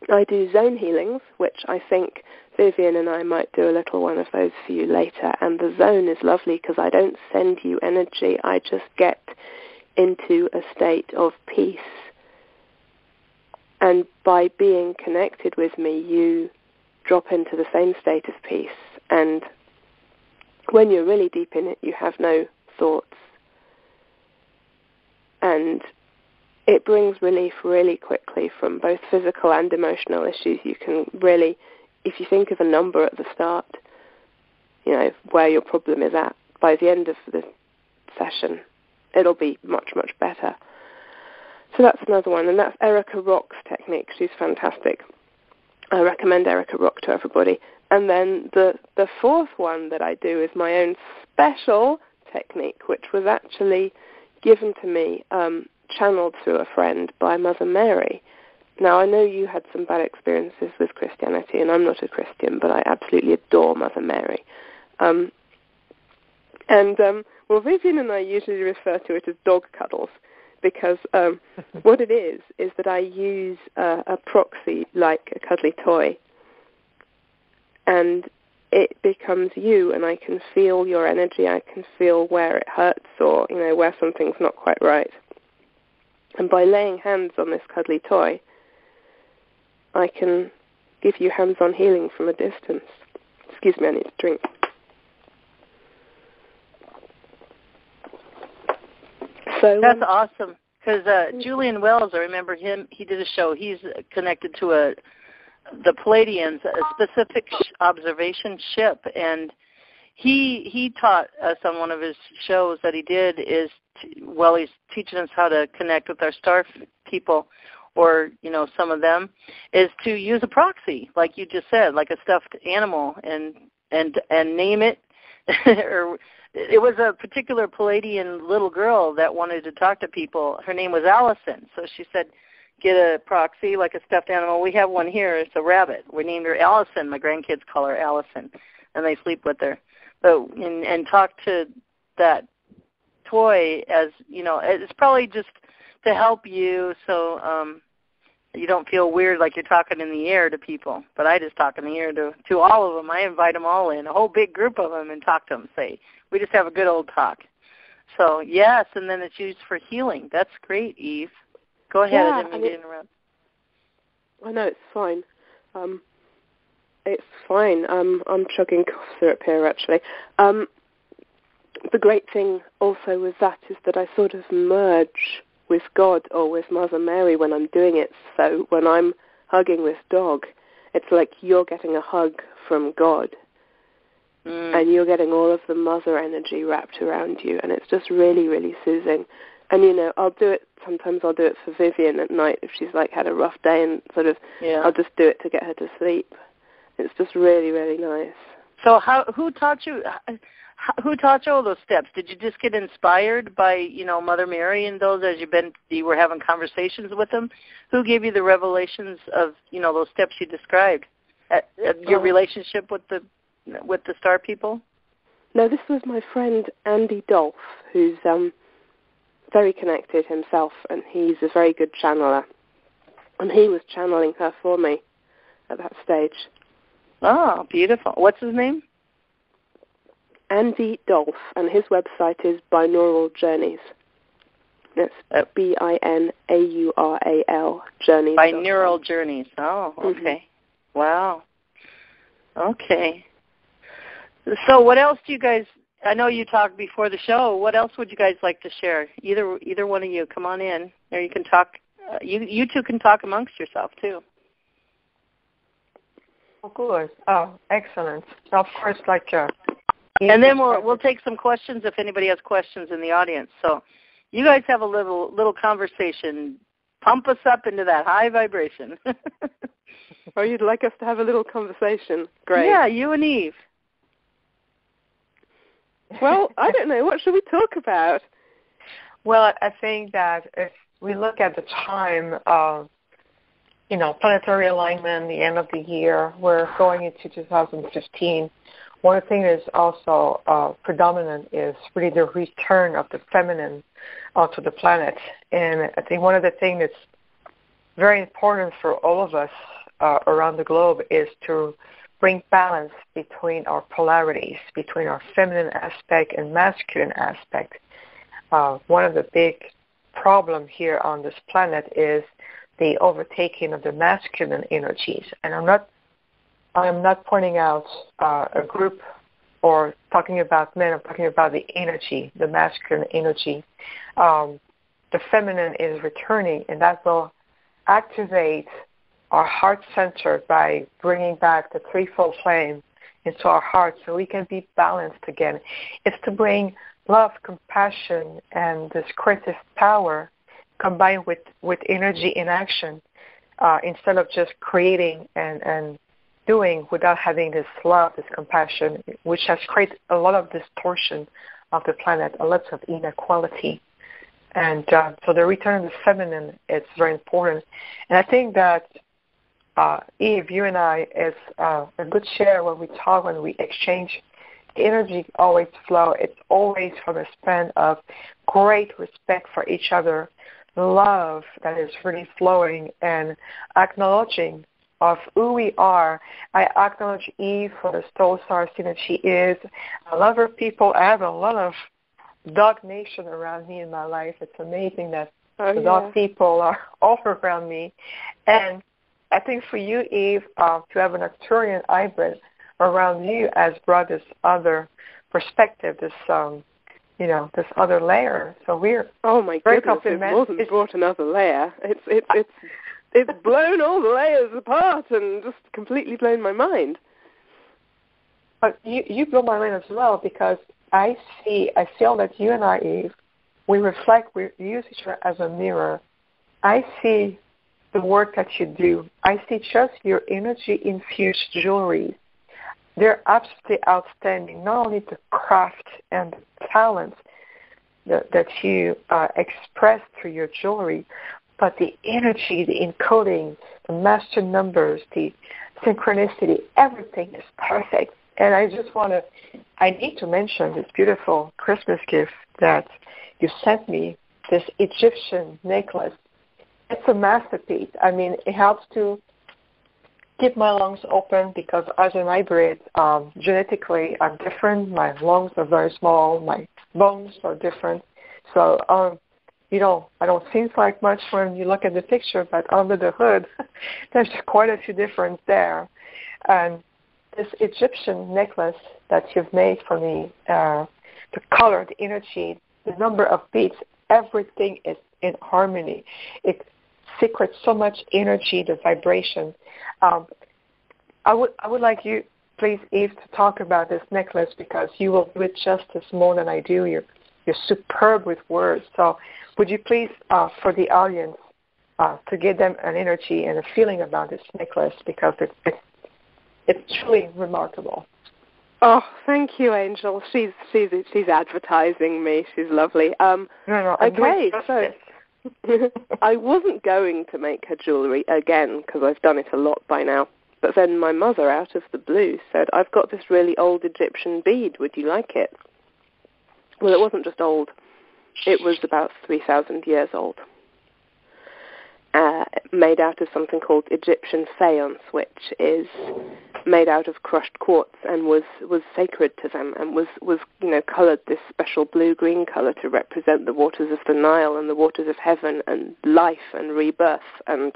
I do zone healings, which I think Vivian and I might do a little one of those for you later. And the zone is lovely because I don't send you energy. I just get into a state of peace. And by being connected with me, you drop into the same state of peace. And when you're really deep in it, you have no thoughts. And it brings relief really quickly from both physical and emotional issues. You can really, if you think of a number at the start, where your problem is at, by the end of the session, it'll be much, much better. So that's another one, and that's Erica Rock's technique. She's fantastic. I recommend Erica Rock to everybody. And then the fourth one that I do is my own special technique, which was actually given to me, channeled through a friend by Mother Mary. Now, I know you had some bad experiences with Christianity, and I'm not a Christian, but I absolutely adore Mother Mary. Well, Vivian and I usually refer to it as dog cuddles, because what it is that I use a proxy like a cuddly toy, and it becomes you, and I can feel your energy. I can feel where it hurts, or where something's not quite right. And by laying hands on this cuddly toy, I can give you hands-on healing from a distance. Excuse me, I need a drink. So that's awesome, because Julian Wells, I remember him. He did a show. He's connected to the Palladians, a specific observation ship, and he taught us on one of his shows that he did is he's teaching us how to connect with our star people, or some of them, is to use a proxy, like you just said, like a stuffed animal, and name it. Or it was a particular Palladian little girl that wanted to talk to people. Her name was Allison, so she said, get a proxy like a stuffed animal. We have one here. It's a rabbit. We named her Allison. My grandkids call her Allison, and they sleep with her. But and talk to that toy as it's probably just to help you, so you don't feel weird like you're talking in the air to people. But I just talk in the air to all of them. I invite them all in, a whole big group of them, and talk to them. Say, we just have a good old talk. So yes, and then it's used for healing. That's great, Eve. Go ahead. Yeah, I didn't mean to interrupt. Oh no, it's fine. It's fine. I'm chugging cough syrup here, actually. The great thing also with that is that I sort of merge with God or with Mother Mary when I'm doing it. So when I'm hugging this dog, it's like you're getting a hug from God. And you're getting all of the mother energy wrapped around you, and it's just really, really soothing. And, I'll do it for Vivian at night if she's, had a rough day, and sort of I'll just do it to get her to sleep. It's just really, really nice. So who taught you all those steps? Did you just get inspired by, Mother Mary and those as you were having conversations with them? Who gave you the revelations of, those steps you described? Your relationship with the star people? No, this was my friend Andy Dolph, who's very connected himself, and he's a very good channeler. And he was channeling her for me at that stage. Oh, beautiful. What's his name? Andy Dolph, and his website is Binaural Journeys. That's BINAURAL Journeys. Binaural Journeys. Oh, okay. Mm-hmm. Wow. Okay. So what else do you guys, I know you talked before the show, what else would you guys like to share? Either one of you, come on in. Or you can talk, you two can talk amongst yourself too. Oh, good. Oh, excellent. Of course, and then we'll take some questions if anybody has questions in the audience. So you guys have a little conversation. Pump us up into that high vibration. Oh, you'd like us to have a little conversation? Great. Yeah, you and Eve. Well, I don't know. What should we talk about? Well, I think that if we look at the time of, planetary alignment, the end of the year, we're going into 2015. One thing that is also predominant is really the return of the feminine onto the planet. And I think one of the things that's very important for all of us around the globe is to bring balance between our polarities, between our feminine aspect and masculine aspect. One of the big problems here on this planet is the overtaking of the masculine energies. And I'm not pointing out a group or talking about men. I'm talking about the energy, the masculine energy. The feminine is returning, and that will activate our heart center by bringing back the threefold flame into our heart so we can be balanced again. It's to bring love, compassion, and this creative power combined with energy in action instead of just creating and doing without having this love, this compassion, which has created a lot of distortion of the planet, a lot of inequality. And so the return of the feminine is very important. And I think that, Eve, you and I, is a good share when we talk, when we exchange. The energy always flow. It's always from a span of great respect for each other, love that is really flowing, and acknowledging of who we are. I acknowledge Eve for the soul Starseen that she is. I love her people. I have a lot of dog nation around me in my life. It's amazing that the dog people are all around me. And I think for you, Eve, to have an Arcturian hybrid around you has brought this other perspective, this this other layer. So we're very complimentary. It's brought another layer. It's blown all the layers apart and just completely blown my mind. But you blow my mind as well, because I feel that you and I, Eve, we reflect, we use each other as a mirror. I see the work that you do. I see just your energy-infused jewelry. They're absolutely outstanding, not only the craft and the talent that you express through your jewelry, but the energy, the encoding, the master numbers, the synchronicity, everything is perfect. And I need to mention this beautiful Christmas gift that you sent me, this Egyptian necklace. It's a masterpiece. I mean, it helps to keep my lungs open because as an hybrid, genetically I'm different. My lungs are very small. My bones are different. So, I don't seem like much when you look at the picture, but under the hood, there's quite a few differences there. And this Egyptian necklace that you've made for me, the color, the energy, the number of beats, everything is in harmony. It secretes so much energy, the vibration. I would like you, please, Eve, to talk about this necklace because you will do it justice more than I do. You're superb with words. So would you please, for the audience, to give them an energy and a feeling about this necklace because it's truly remarkable. Oh, thank you, Angel. She's advertising me. She's lovely. Okay, so I wasn't going to make her jewellery again because I've done it a lot by now. But then my mother, out of the blue, said, I've got this really old Egyptian bead. Would you like it? Well, it wasn't just old. It was about 3,000 years old. Made out of something called Egyptian faience, which is made out of crushed quartz and was sacred to them and was coloured this special blue-green colour to represent the waters of the Nile and the waters of heaven and life and rebirth. And,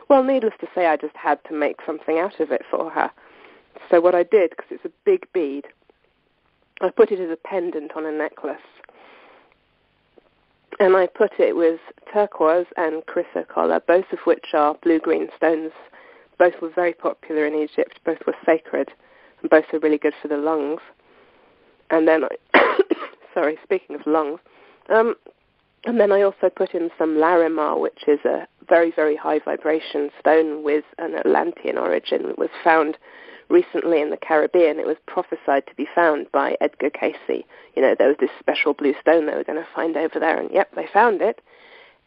well, needless to say, I just had to make something out of it for her. So what I did, because it's a big bead, I put it as a pendant on a necklace. And I put it with turquoise and chrysocolla, both of which are blue-green stones. Both were very popular in Egypt. Both were sacred, and both are really good for the lungs. And then speaking of lungs, and then I also put in some larimar, which is a very, very high vibration stone with an Atlantean origin. It was found recently in the Caribbean, it was prophesied to be found by Edgar Cayce. You know, there was this special blue stone they were going to find over there, and yep, they found it.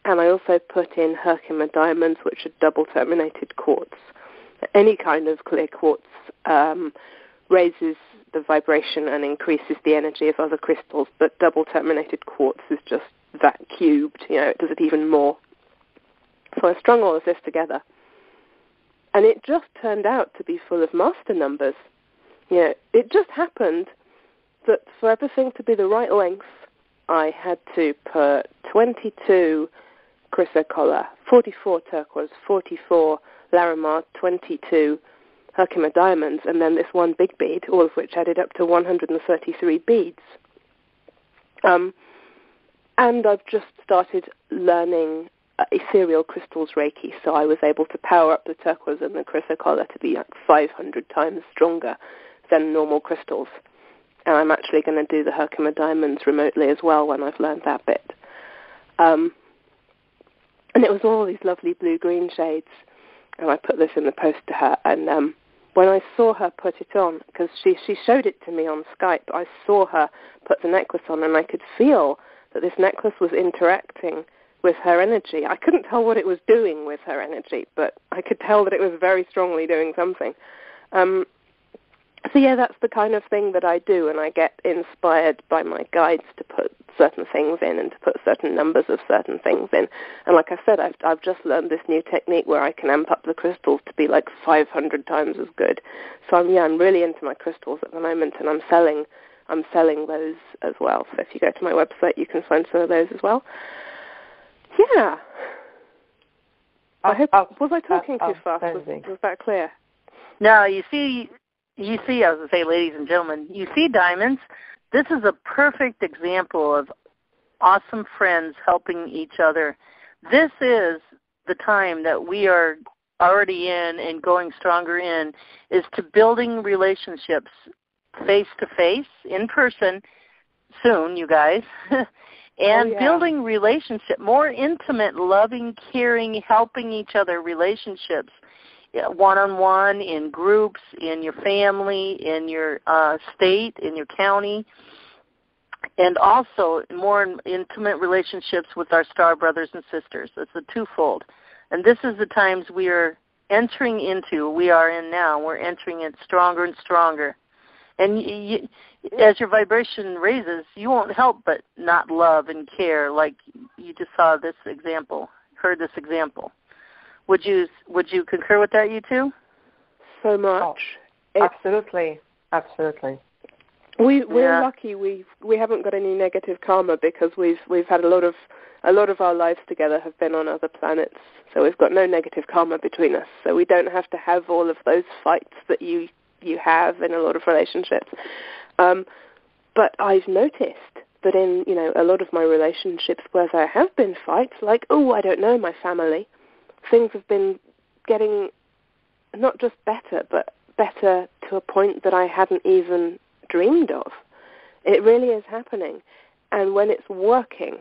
And I also put in Herkimer diamonds, which are double-terminated quartz. Any kind of clear quartz raises the vibration and increases the energy of other crystals, but double-terminated quartz is just that cubed. You know, it does it even more. So I strung all of this together. And it just turned out to be full of master numbers. You know, it just happened that for everything to be the right length, I had to put 22 chrysocolla, 44 turquoise, 44 Larimar, 22 Herkimer diamonds, and then this one big bead, all of which added up to 133 beads. And I've just started learning ethereal crystals Reiki, so I was able to power up the turquoise and the chrysocolla to be like 500 times stronger than normal crystals. And I'm actually going to do the Herkimer diamonds remotely as well when I've learned that bit. And it was all these lovely blue-green shades, and I put this in the post to her, and when I saw her put it on, because she showed it to me on Skype, I saw her put the necklace on, and I could feel that this necklace was interacting with her energy. I couldn't tell what it was doing with her energy, but I could tell that it was very strongly doing something. So yeah, that's the kind of thing that I do, and I get inspired by my guides to put certain things in and to put certain numbers of certain things in. And like I said, I've just learned this new technique where I can amp up the crystals to be like 500 times as good. So I'm really into my crystals at the moment, and I'm selling those as well. So if you go to my website, you can find some of those as well. Yeah. Was I talking too fast? Was that clear? No, you see, I was going to say, ladies and gentlemen, you see diamonds. This is a perfect example of awesome friends helping each other. This is the time that we are already in and going stronger in, is to building relationships face-to-face, in person, soon, you guys, and building relationship, more intimate, loving, caring, helping each other relationships, one-on-one, in groups, in your family, in your state, in your county, and also more intimate relationships with our star brothers and sisters. It's a twofold. And this is the times we are entering into, we are in now, we're entering it stronger and stronger. And as your vibration raises, you won't help but not love and care, like you just saw this example, heard this example. Would you concur with that, you two? So much. Absolutely. We're lucky. We haven't got any negative karma because we've had a lot of our lives together have been on other planets, so we've got no negative karma between us. So we don't have to have all of those fights that you have in a lot of relationships. But I've noticed that in a lot of my relationships where there have been fights, like my family, things have been getting not just better, but better to a point that I hadn't even dreamed of. It really is happening. And when it's working,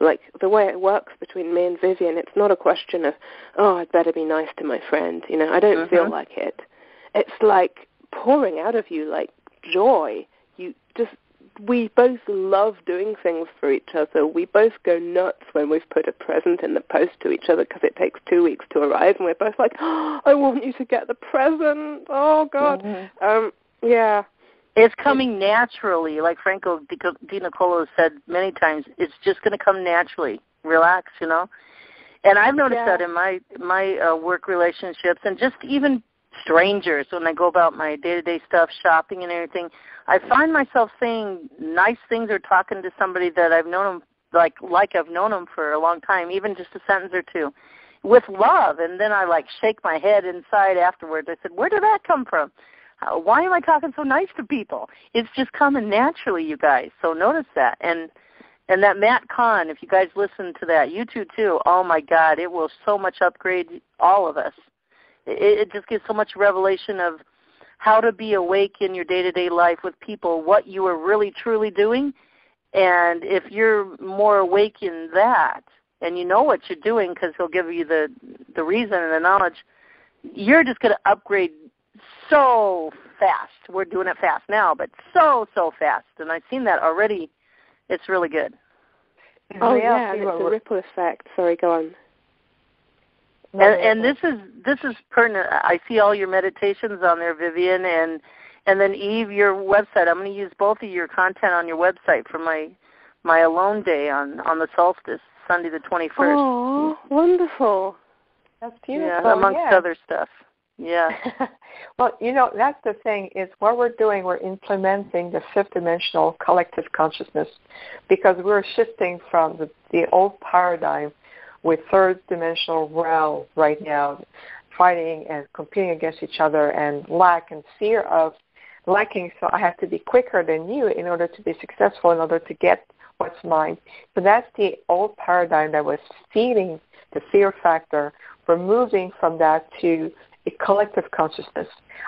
like the way it works between me and Vivian, it's not a question of, I'd better be nice to my friend. I don't feel like it. It's like pouring out of you like joy. We both love doing things for each other. We both go nuts when we've put a present in the post to each other because it takes 2 weeks to arrive, and we're both like, I want you to get the present. Oh, God. Yeah. It's coming naturally. Like Franco Di Niccolo said many times, it's just going to come naturally. Relax, And I've noticed that in my work relationships and just even strangers when I go about my day-to-day stuff, shopping and everything. I find myself saying nice things or talking to somebody that I've known them, like I've known them for a long time, even just a sentence or two, with love. And then I shake my head inside afterwards. I said, where did that come from? Why am I talking so nice to people? It's just coming naturally, you guys. So notice that. And that Matt Kahn, if you guys listen to that, you too, oh my God, it will so much upgrade all of us. It just gives so much revelation of how to be awake in your day-to-day life with people, what you are really, truly doing. And if you're more awake in that, and you know what you're doing because he'll give you the reason and the knowledge, you're just going to upgrade so fast. We're doing it fast now, but so fast. And I've seen that already. It's really good. Oh, yeah, and it's a ripple effect. Sorry, go on. And this is pertinent. I see all your meditations on there, Vivian, and then Eve, your website. I'm going to use both of your content on your website for my alone day on the solstice, Sunday the 21st. Oh, wonderful. That's beautiful. Yeah, amongst other stuff. Yeah. Well, that's the thing is what we're doing, we're implementing the fifth dimensional collective consciousness because we're shifting from the old paradigm with third dimensional realm right now, fighting and competing against each other and lack and fear of lacking. So I have to be quicker than you in order to be successful, in order to get what's mine. So that's the old paradigm that was feeding the fear factor. We're moving from that to a collective consciousness.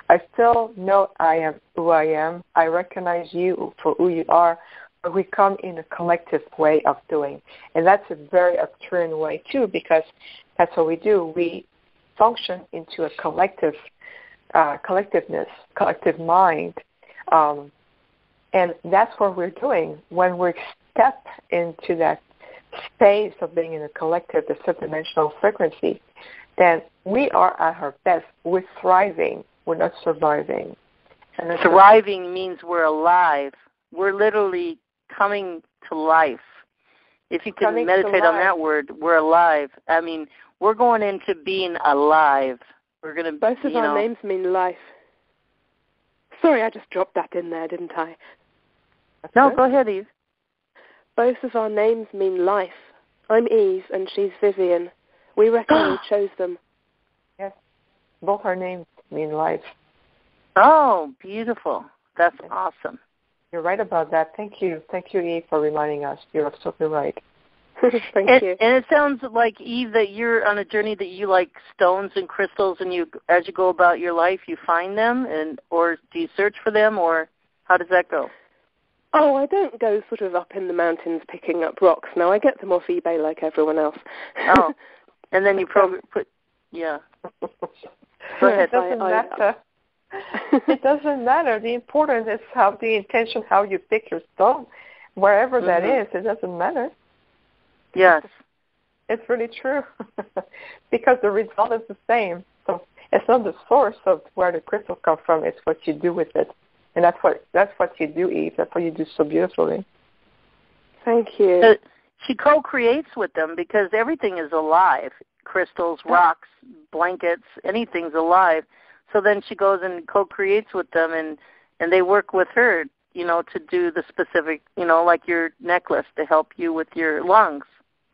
I still know I am who I am. I recognize you for who you are, but we come in a collective way of doing. And that's a very Arcturian way, too, because that's what we do. We function into a collective collectiveness, collective mind. And that's what we're doing. When we step into that space of being in a collective, the fifth dimensional frequency, then we are at our best. We're thriving. We're not surviving. And thriving means we're alive. We're literally coming to life. If you can meditate on that word, we're alive. I mean, we're going into being alive. We're going to. Both of our names mean life. Sorry, I just dropped that in there, didn't I? No, go ahead, Eve. Both of our names mean life. I'm Eve and she's Vivian. We reckon we chose them. Yes. Both our names mean life. Oh, beautiful. That's awesome. You're right about that. Thank you. Thank you, Eve, for reminding us. You're absolutely right. Thank you. And it sounds like, Eve, that you're on a journey that you like stones and crystals, and as you go about your life, you find them, or do you search for them, or how does that go? Oh, I don't go sort of up in the mountains picking up rocks. No, I get them off eBay like everyone else. Oh, and then you yeah. Go ahead. It doesn't matter. It doesn't matter. The important is the intention, how you pick your stone. Wherever that is, it doesn't matter. Yes. It's really true. Because the result is the same. So it's not the source of where the crystal comes from, it's what you do with it. And that's what you do, Eve. That's what you do so beautifully. Thank you. She co-creates with them because everything is alive. Crystals, rocks, blankets, anything's alive. So then she goes and co-creates with them, and they work with her, to do the specific, like your necklace to help you with your lungs.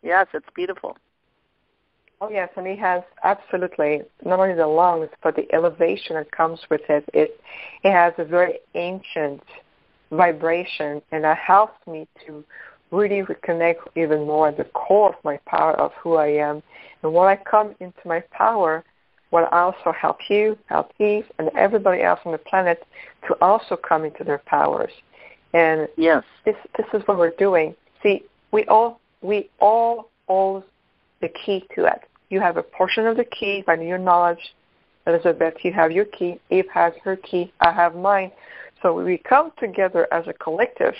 Yes, it's beautiful. Oh, yes, and it has absolutely not only the lungs, but the elevation that comes with it. It has a very ancient vibration, and that helps me to really reconnect even more at the core of my power of who I am. And when I come into my power, will also help you, help Eve, and everybody else on the planet to also come into their powers. And yes, this is what we're doing. See, we all own the key to it. You have a portion of the key by your knowledge. Elizabeth, you have your key. Eve has her key. I have mine. So we come together as a collective,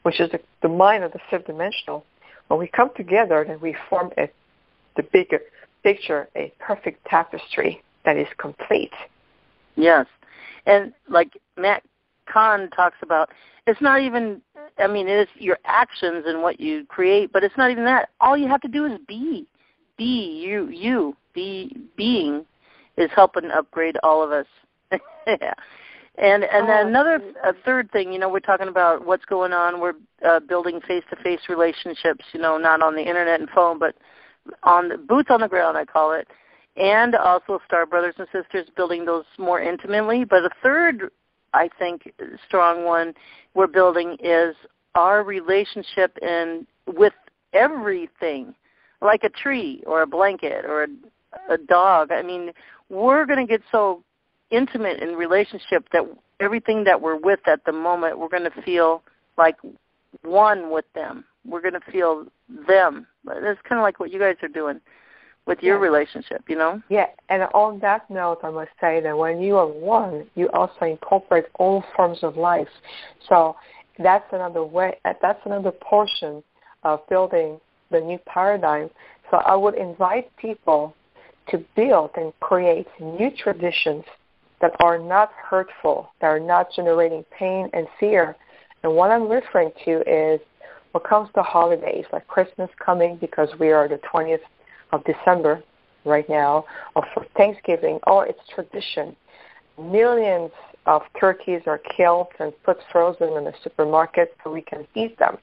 which is the mind of the fifth dimensional. When we come together, then we form the bigger picture, a perfect tapestry that is complete. Yes. And like Matt Kahn talks about, it's not even, it is your actions and what you create, but it's not even that. All you have to do is be. Being is helping upgrade all of us. And then a third thing, we're talking about what's going on. We're building face-to-face relationships, not on the internet and phone, but on the boots on the ground, I call it. And also Star Brothers and Sisters, building those more intimately. But a third, I think, strong one we're building is our relationship with everything, like a tree or a blanket or a dog. We're going to get so intimate in relationship that everything that we're with at the moment, we're going to feel like one with them. We're going to feel them. It's kind of like what you guys are doing. with your relationship, you know? Yeah, and on that note, I must say that when you are one, you also incorporate all forms of life. So that's another way, that's another portion of building the new paradigm. So I would invite people to build and create new traditions that are not hurtful, that are not generating pain and fear. And what I'm referring to is what comes to holidays, like Christmas coming because we are the 20th of December right now, or for Thanksgiving, it's tradition. Millions of turkeys are killed and put frozen in the supermarket so we can eat them.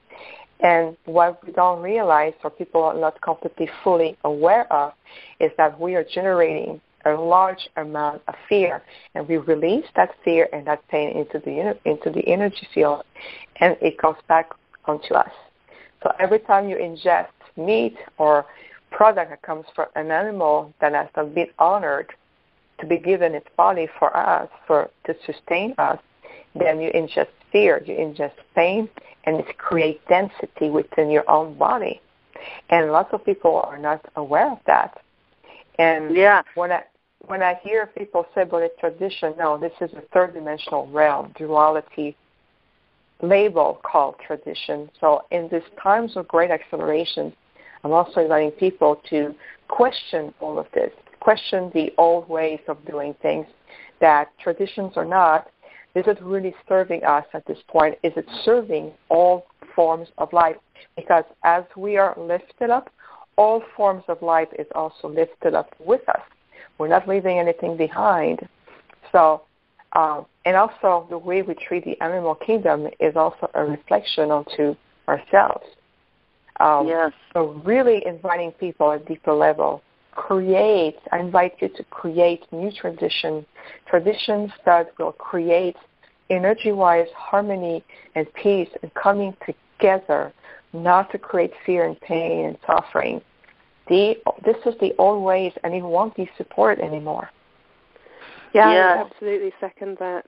And what we don't realize, or people are not completely fully aware of, is that we are generating a large amount of fear, and we release that fear and that pain into the energy field, and it comes back onto us. So every time you ingest meat or product that comes from an animal that has been honored to be given its body for us, to sustain us, then you ingest fear, you ingest pain, and it creates density within your own body. And lots of people are not aware of that. And when I hear people say, but it's tradition, no, this is a third-dimensional realm, duality label called tradition. So in these times of great acceleration, I'm also inviting people to question all of this, question the old ways of doing things, that traditions or not, is it really serving us at this point? Is it serving all forms of life? Because as we are lifted up, all forms of life is also lifted up with us. We're not leaving anything behind. So, and also the way we treat the animal kingdom is also a reflection onto ourselves. So really inviting people at a deeper level. I invite you to create new traditions that will create energy-wise harmony and peace and coming together, not to create fear and pain and suffering. This is the old ways, and it won't be supported anymore. Yeah, I absolutely second that.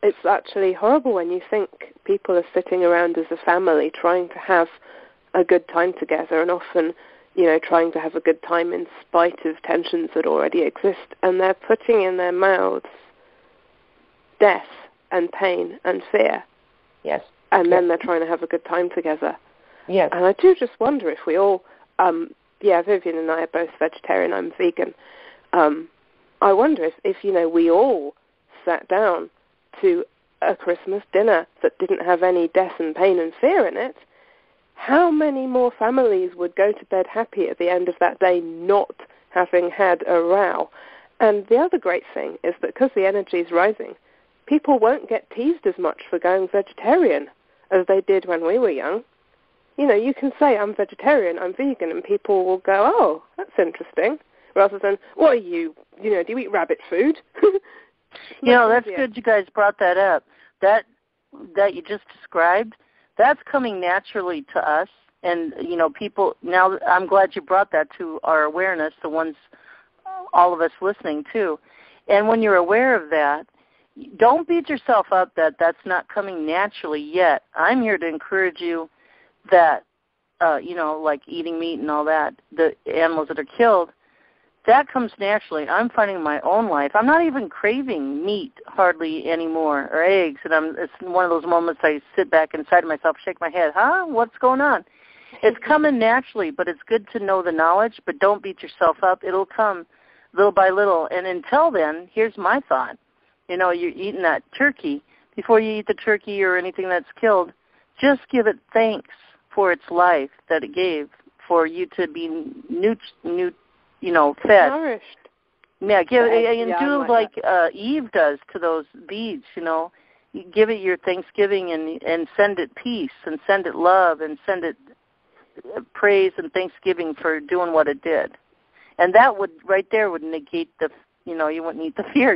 It's actually horrible when you think people are sitting around as a family trying to have a good time together, and often, trying to have a good time in spite of tensions that already exist, and they're putting in their mouths death and pain and fear. Yes. And then they're trying to have a good time together. Yes. And I do just wonder if we all, Vivian and I are both vegetarian, I'm vegan. I wonder if we all sat down to a Christmas dinner that didn't have any death and pain and fear in it, how many more families would go to bed happy at the end of that day not having had a row? And the other great thing is that because the energy is rising, people won't get teased as much for going vegetarian as they did when we were young. You can say, I'm vegetarian, I'm vegan, and people will go, oh, that's interesting, rather than, what are you, do you eat rabbit food? That's good you guys brought that up. That you just described, that's coming naturally to us. And, people, now I'm glad you brought that to our awareness, the ones, all of us listening too. And when you're aware of that, don't beat yourself up that that's not coming naturally yet. I'm here to encourage you that, like eating meat and all that, the animals that are killed, that comes naturally. I'm finding in my own life, I'm not even craving meat hardly anymore, or eggs, and it's one of those moments I sit back inside of myself, shake my head, what's going on? It's coming naturally, but it's good to know the knowledge, but don't beat yourself up. It'll come little by little, and until then, here's my thought. You're eating that turkey. Before you eat the turkey or anything that's killed, just give it thanks for its life that it gave, for you to be fed. Nourished. Yeah, do like Eve does to those beads, You give it your thanksgiving and send it peace and send it love and send it praise and thanksgiving for doing what it did. And that would, right there, would negate you wouldn't eat the fear.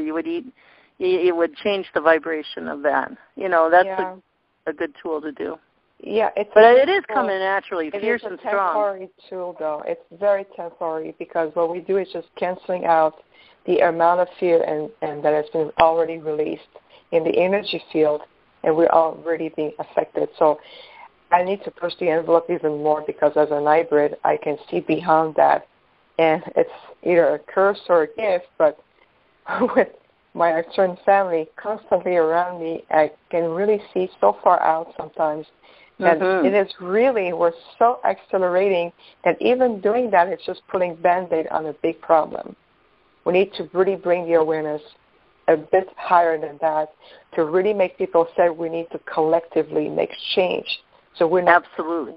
It would change the vibration of that. That's a good tool to do. Yeah, but it is coming naturally, fierce and strong. It's a temporary tool, though. It's very temporary because what we do is just canceling out the amount of fear and that has been already released in the energy field, and we're already being affected. So I need to push the envelope even more because as an hybrid, I can see beyond that and it's either a curse or a gift, but with my external family constantly around me, I can really see so far out sometimes that it is really, we're so accelerating that even doing that, it's just putting Band-Aid on a big problem. We need to really bring the awareness a bit higher than that to really make people say we need to collectively make change. So we're not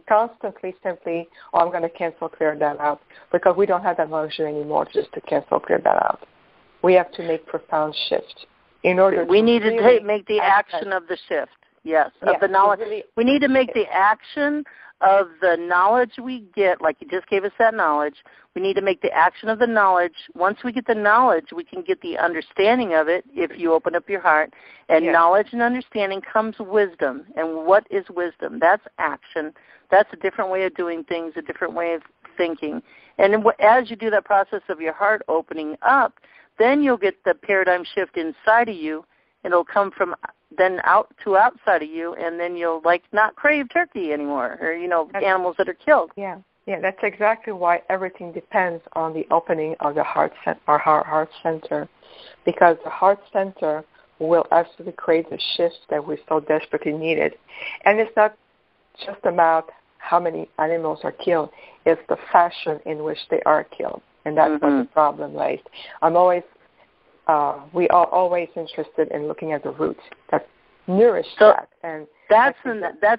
constantly simply, I'm going to cancel, clear that out, because we don't have that luxury anymore just to cancel, clear that out. We have to make profound shifts in order we to need really to make the action of the shift. Yes, of the knowledge. Really, we need to make the action of the knowledge we get, like you just gave us that knowledge. We need to make the action of the knowledge. Once we get the knowledge, we can get the understanding of it if you open up your heart. And knowledge and understanding comes wisdom. And what is wisdom? That's action. That's a different way of doing things, a different way of thinking. And as you do that process of your heart opening up, then you'll get the paradigm shift inside of you. It'll come from then out to outside of you, and then you'll not crave turkey anymore, or animals that are killed. Yeah, that's exactly why everything depends on the opening of the heart center, because the heart center will absolutely create the shift that we so desperately needed. And it's not just about how many animals are killed; it's the fashion in which they are killed, and that's what the problem lies. We are always interested in looking at the roots that nourish that. And that's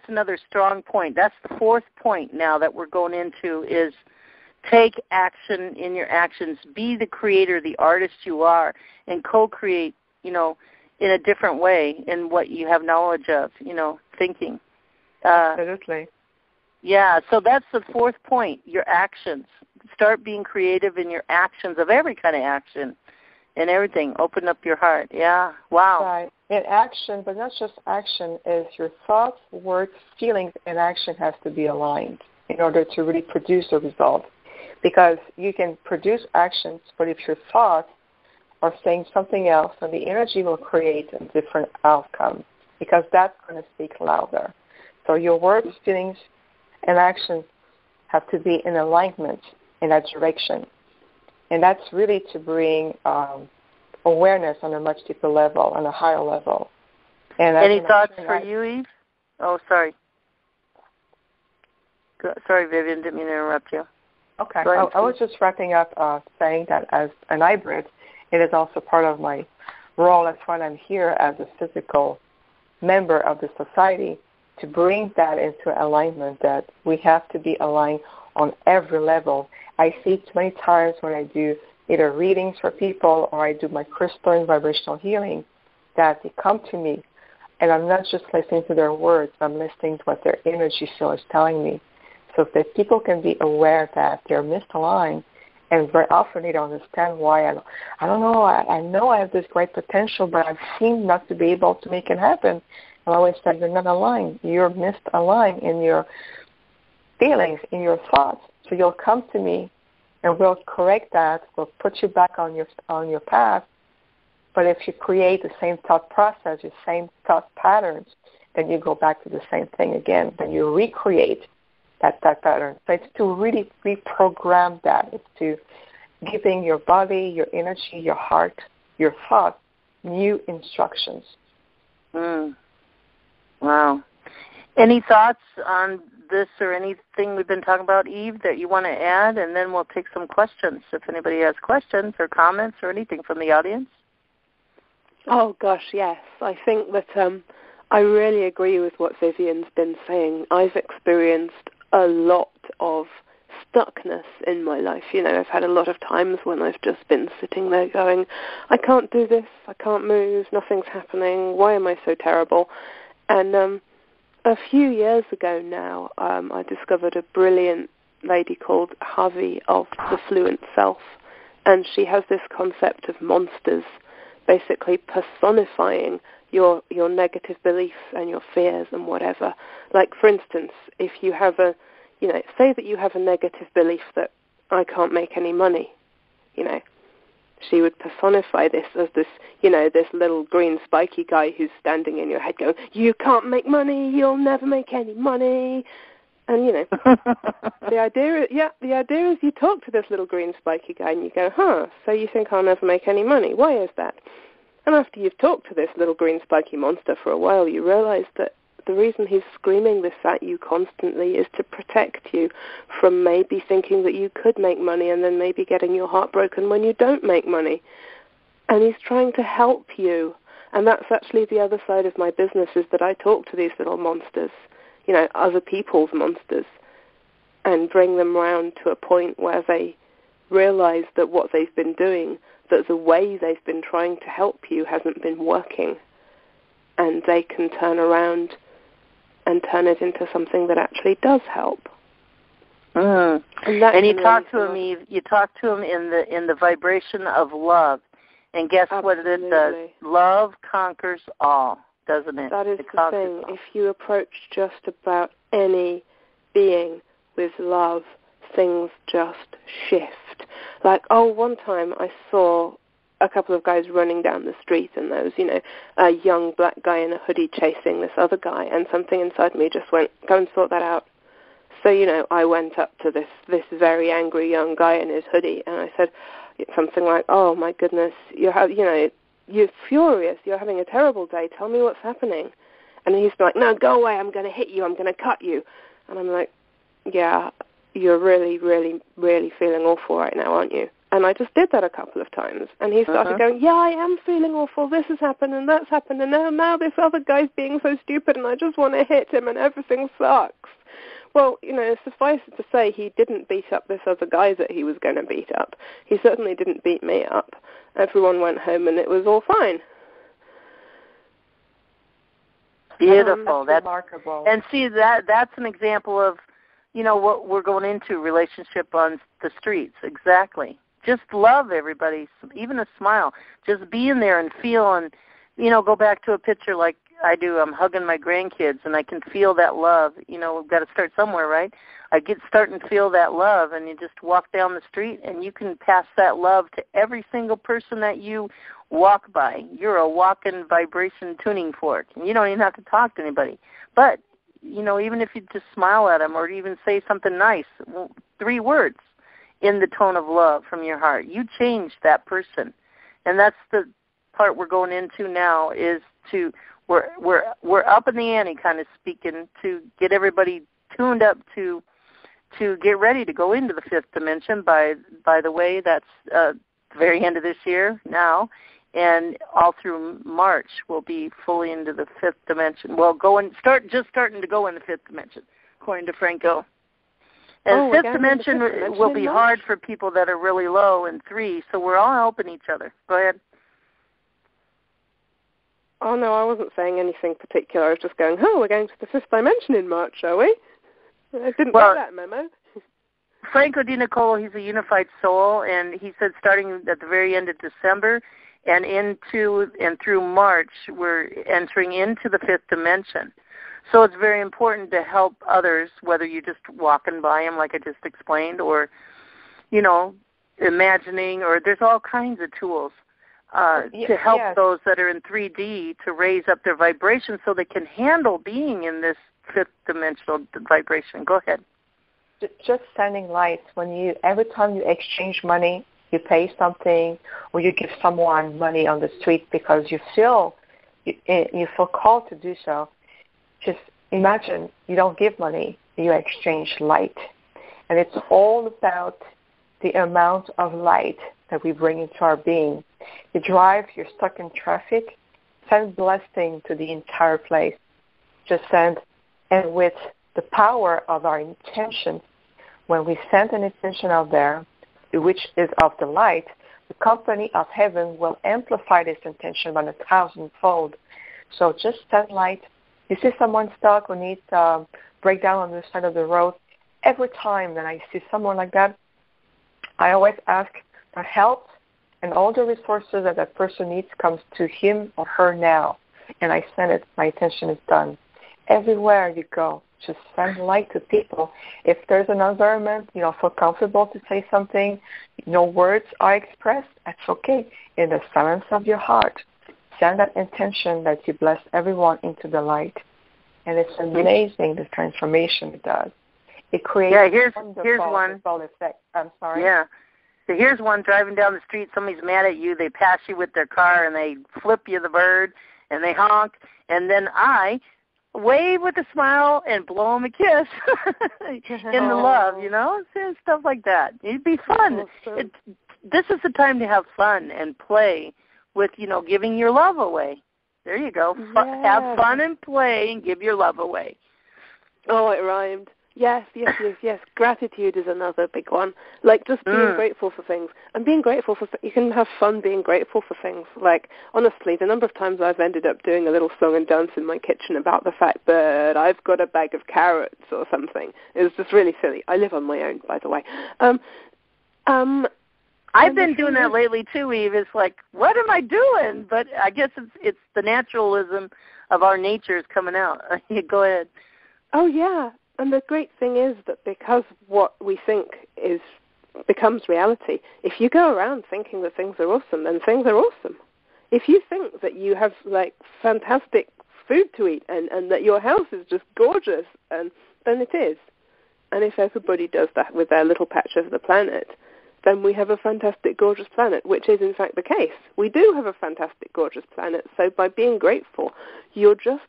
another strong point. That's the fourth point now that we're going into is take action in your actions. Be the creator, the artist you are, and co-create, in a different way in what you have knowledge of, thinking. Absolutely. Yeah, so that's the fourth point, your actions. Start being creative in your actions of every kind of action. And everything, open up your heart. Yeah, wow. Right. In action, but not just action, is your thoughts, words, feelings, and action has to be aligned in order to really produce a result. Because you can produce actions, but if your thoughts are saying something else, then the energy will create a different outcome, because that's going to speak louder. So your words, feelings, and actions have to be in alignment in that direction. And that's really to bring awareness on a much deeper level, on a higher level. And any thoughts for you, Eve? Oh, sorry. Sorry, Vivian, didn't mean to interrupt you. Okay. I was just wrapping up saying that as an hybrid, it is also part of my role as when I'm here as a physical member of the society to bring that into alignment, that we have to be aligned on every level. I see too many times when I do either readings for people or I do my crystal and vibrational healing that they come to me and I'm not just listening to their words, I'm listening to what their energy field is telling me. So if the people can be aware that they're misaligned, and very often they don't understand why, I don't know, I know I have this great potential, but I seem not to be able to make it happen. I always say, you're not aligned. You're misaligned in your feelings, in your thoughts. So you'll come to me, and we'll correct that. We'll put you back on your path. But if you create the same thought process, the same thought patterns, then you go back to the same thing again. Then you recreate that pattern. So it's to really reprogram that. It's to giving your body, your energy, your heart, your thoughts new instructions. Wow. Any thoughts on this or anything we've been talking about, Eve, that you want to add? And then we'll take some questions if anybody has questions or comments or anything from the audience. Oh, gosh, yes. I think that I really agree with what Vivian's been saying. I've experienced a lot of stuckness in my life. You know, I've had a lot of times when I've just been sitting there going, I can't do this, I can't move, nothing's happening, why am I so terrible? And a few years ago now, I discovered a brilliant lady called Harvey of the Fluent Self, and she has this concept of monsters, basically personifying your negative beliefs and your fears and whatever. Like, for instance, if you have say that you have a negative belief that I can't make any money, she would personify this as this little green spiky guy who's standing in your head going, you can't make money, you'll never make any money. And, you know, the idea is you talk to this little green spiky guy and you go, so you think I'll never make any money. Why is that? And after you've talked to this little green spiky monster for a while, you realize that the reason he's screaming this at you constantly is to protect you from maybe thinking that you could make money and then maybe getting your heart broken when you don't make money. And he's trying to help you. And that's actually the other side of my business, is that I talk to these little monsters, you know, other people's monsters, and bring them round to a point where they realize that what they've been doing, that the way they've been trying to help you hasn't been working, and they can turn around and turn it into something that actually does help. And you talk to him. You talk to him in the vibration of love, and guess what it does? Love conquers all, doesn't it? That is the thing. If you approach just about any being with love, things just shift. Like, one time I saw a couple of guys running down the street, and there was, you know, a young black guy in a hoodie chasing this other guy, and something inside me just went, go and sort that out. So, you know, I went up to this very angry young guy in his hoodie, and I said something like, oh my goodness, you're furious, you're having a terrible day, tell me what's happening. And he's like, no, go away, I'm going to hit you, I'm going to cut you. And I'm like, yeah, you're really, really, really feeling awful right now, aren't you? And I just did that a couple of times. And he started going, yeah, I am feeling awful. This has happened and that's happened. And now this other guy's being so stupid and I just want to hit him and everything sucks. Well, you know, suffice it to say, he didn't beat up this other guy that he was going to beat up. He certainly didn't beat me up. Everyone went home and it was all fine. Beautiful. That's remarkable. And see, that's an example of, you know, what we're going into, relationship on the streets. Exactly. Just love everybody, even a smile. Just being there and feel, and, you know, go back to a picture like I do. I'm hugging my grandkids, and I can feel that love. You know, we've got to start somewhere, right? I start and feel that love, and you just walk down the street, and you can pass that love to every single person that you walk by. You're a walking vibration tuning fork, and you don't even have to talk to anybody. But, you know, even if you just smile at them or even say something nice, 3 words in the tone of love from your heart, you change that person. And that's the part we're going into now, is to we're up in the ante, kind of speaking, to get everybody tuned up to get ready to go into the 5th dimension. By the way, that's the very end of this year now, and all through March we'll be fully into the 5th dimension. Well, starting to go in the 5th dimension, according to Franco. And 5th dimension will be hard for people that are really low in 3, so we're all helping each other. Go ahead. Oh, no, I wasn't saying anything particular. I was just going, we're going to the 5th dimension in March, are we? I didn't get that memo. Franco Di Nicolo, he's a unified soul, and he said starting at the very end of December and through March, we're entering into the 5th dimension. So it's very important to help others, whether you're just walking by them, like I just explained, or, you know, imagining, or there's all kinds of tools to help those that are in 3D to raise up their vibration so they can handle being in this 5th dimensional vibration. Go ahead. Just sending lights. Every time you exchange money, you pay something, or you give someone money on the street because you feel called to do so. Just imagine you don't give money, you exchange light. And it's all about the amount of light that we bring into our being. You drive, you're stuck in traffic, send blessing to the entire place. Just send, and with the power of our intention, when we send an intention out there, which is of the light, the company of heaven will amplify this intention by 1,000-fold. So just send light. You see someone stuck or needs a breakdown on the side of the road. Every time that I see someone like that, I always ask for help, and all the resources that person needs comes to him or her now. And I send it. My intention is done. Everywhere you go, just send light to people. If there's an environment, feel comfortable to say something, no words are expressed, that's okay. In the silence of your heart, send that intention that you bless everyone into the light. And it's amazing the transformation it does. It creates here's one. ripple effect. I'm sorry. Yeah. So here's one driving down the street. Somebody's mad at you. They pass you with their car, and they flip you the bird, and they honk. And then I wave with a smile and blow them a kiss in the love, and stuff like that. It'd be fun. This is the time to have fun and play with, giving your love away. There you go. Have fun and play and give your love away. Oh, it rhymed. Yes. Gratitude is another big one. Like just being grateful for things. And being grateful for you can have fun being grateful for things. Like, honestly, the number of times I've ended up doing a little song and dance in my kitchen about the fact that I've got a bag of carrots or something is just really silly. I live on my own, by the way. I've been doing that lately too, Eve. It's like, what am I doing? But I guess it's the naturalism of our nature is coming out. Go ahead. Oh, yeah. And the great thing is that because what we think becomes reality, if you go around thinking that things are awesome, then things are awesome. If you think that you have, fantastic food to eat and that your house is just gorgeous, then it is. And if everybody does that with their little patch of the planet, then we have a fantastic, gorgeous planet, which is, in fact, the case. We do have a fantastic, gorgeous planet. So by being grateful, you're just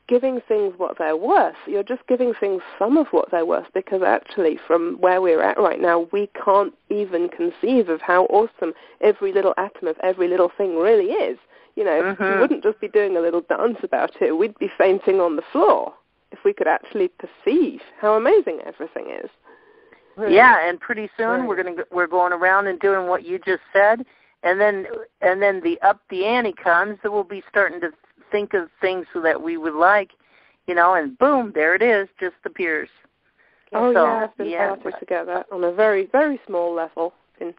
giving things what they're worth. You're just giving things some of what they're worth, because actually from where we're at right now, we can't even conceive of how awesome every little atom of every little thing really is. We wouldn't just be doing a little dance about it. We'd be fainting on the floor if we could actually perceive how amazing everything is. Really? Yeah, and pretty soon we're going around and doing what you just said, and then the up the ante comes, that we'll be starting to think of things that we would like, and boom, there it is, just appears. Oh, so, yeah, I've been starting to get that on a very, very small level. Been,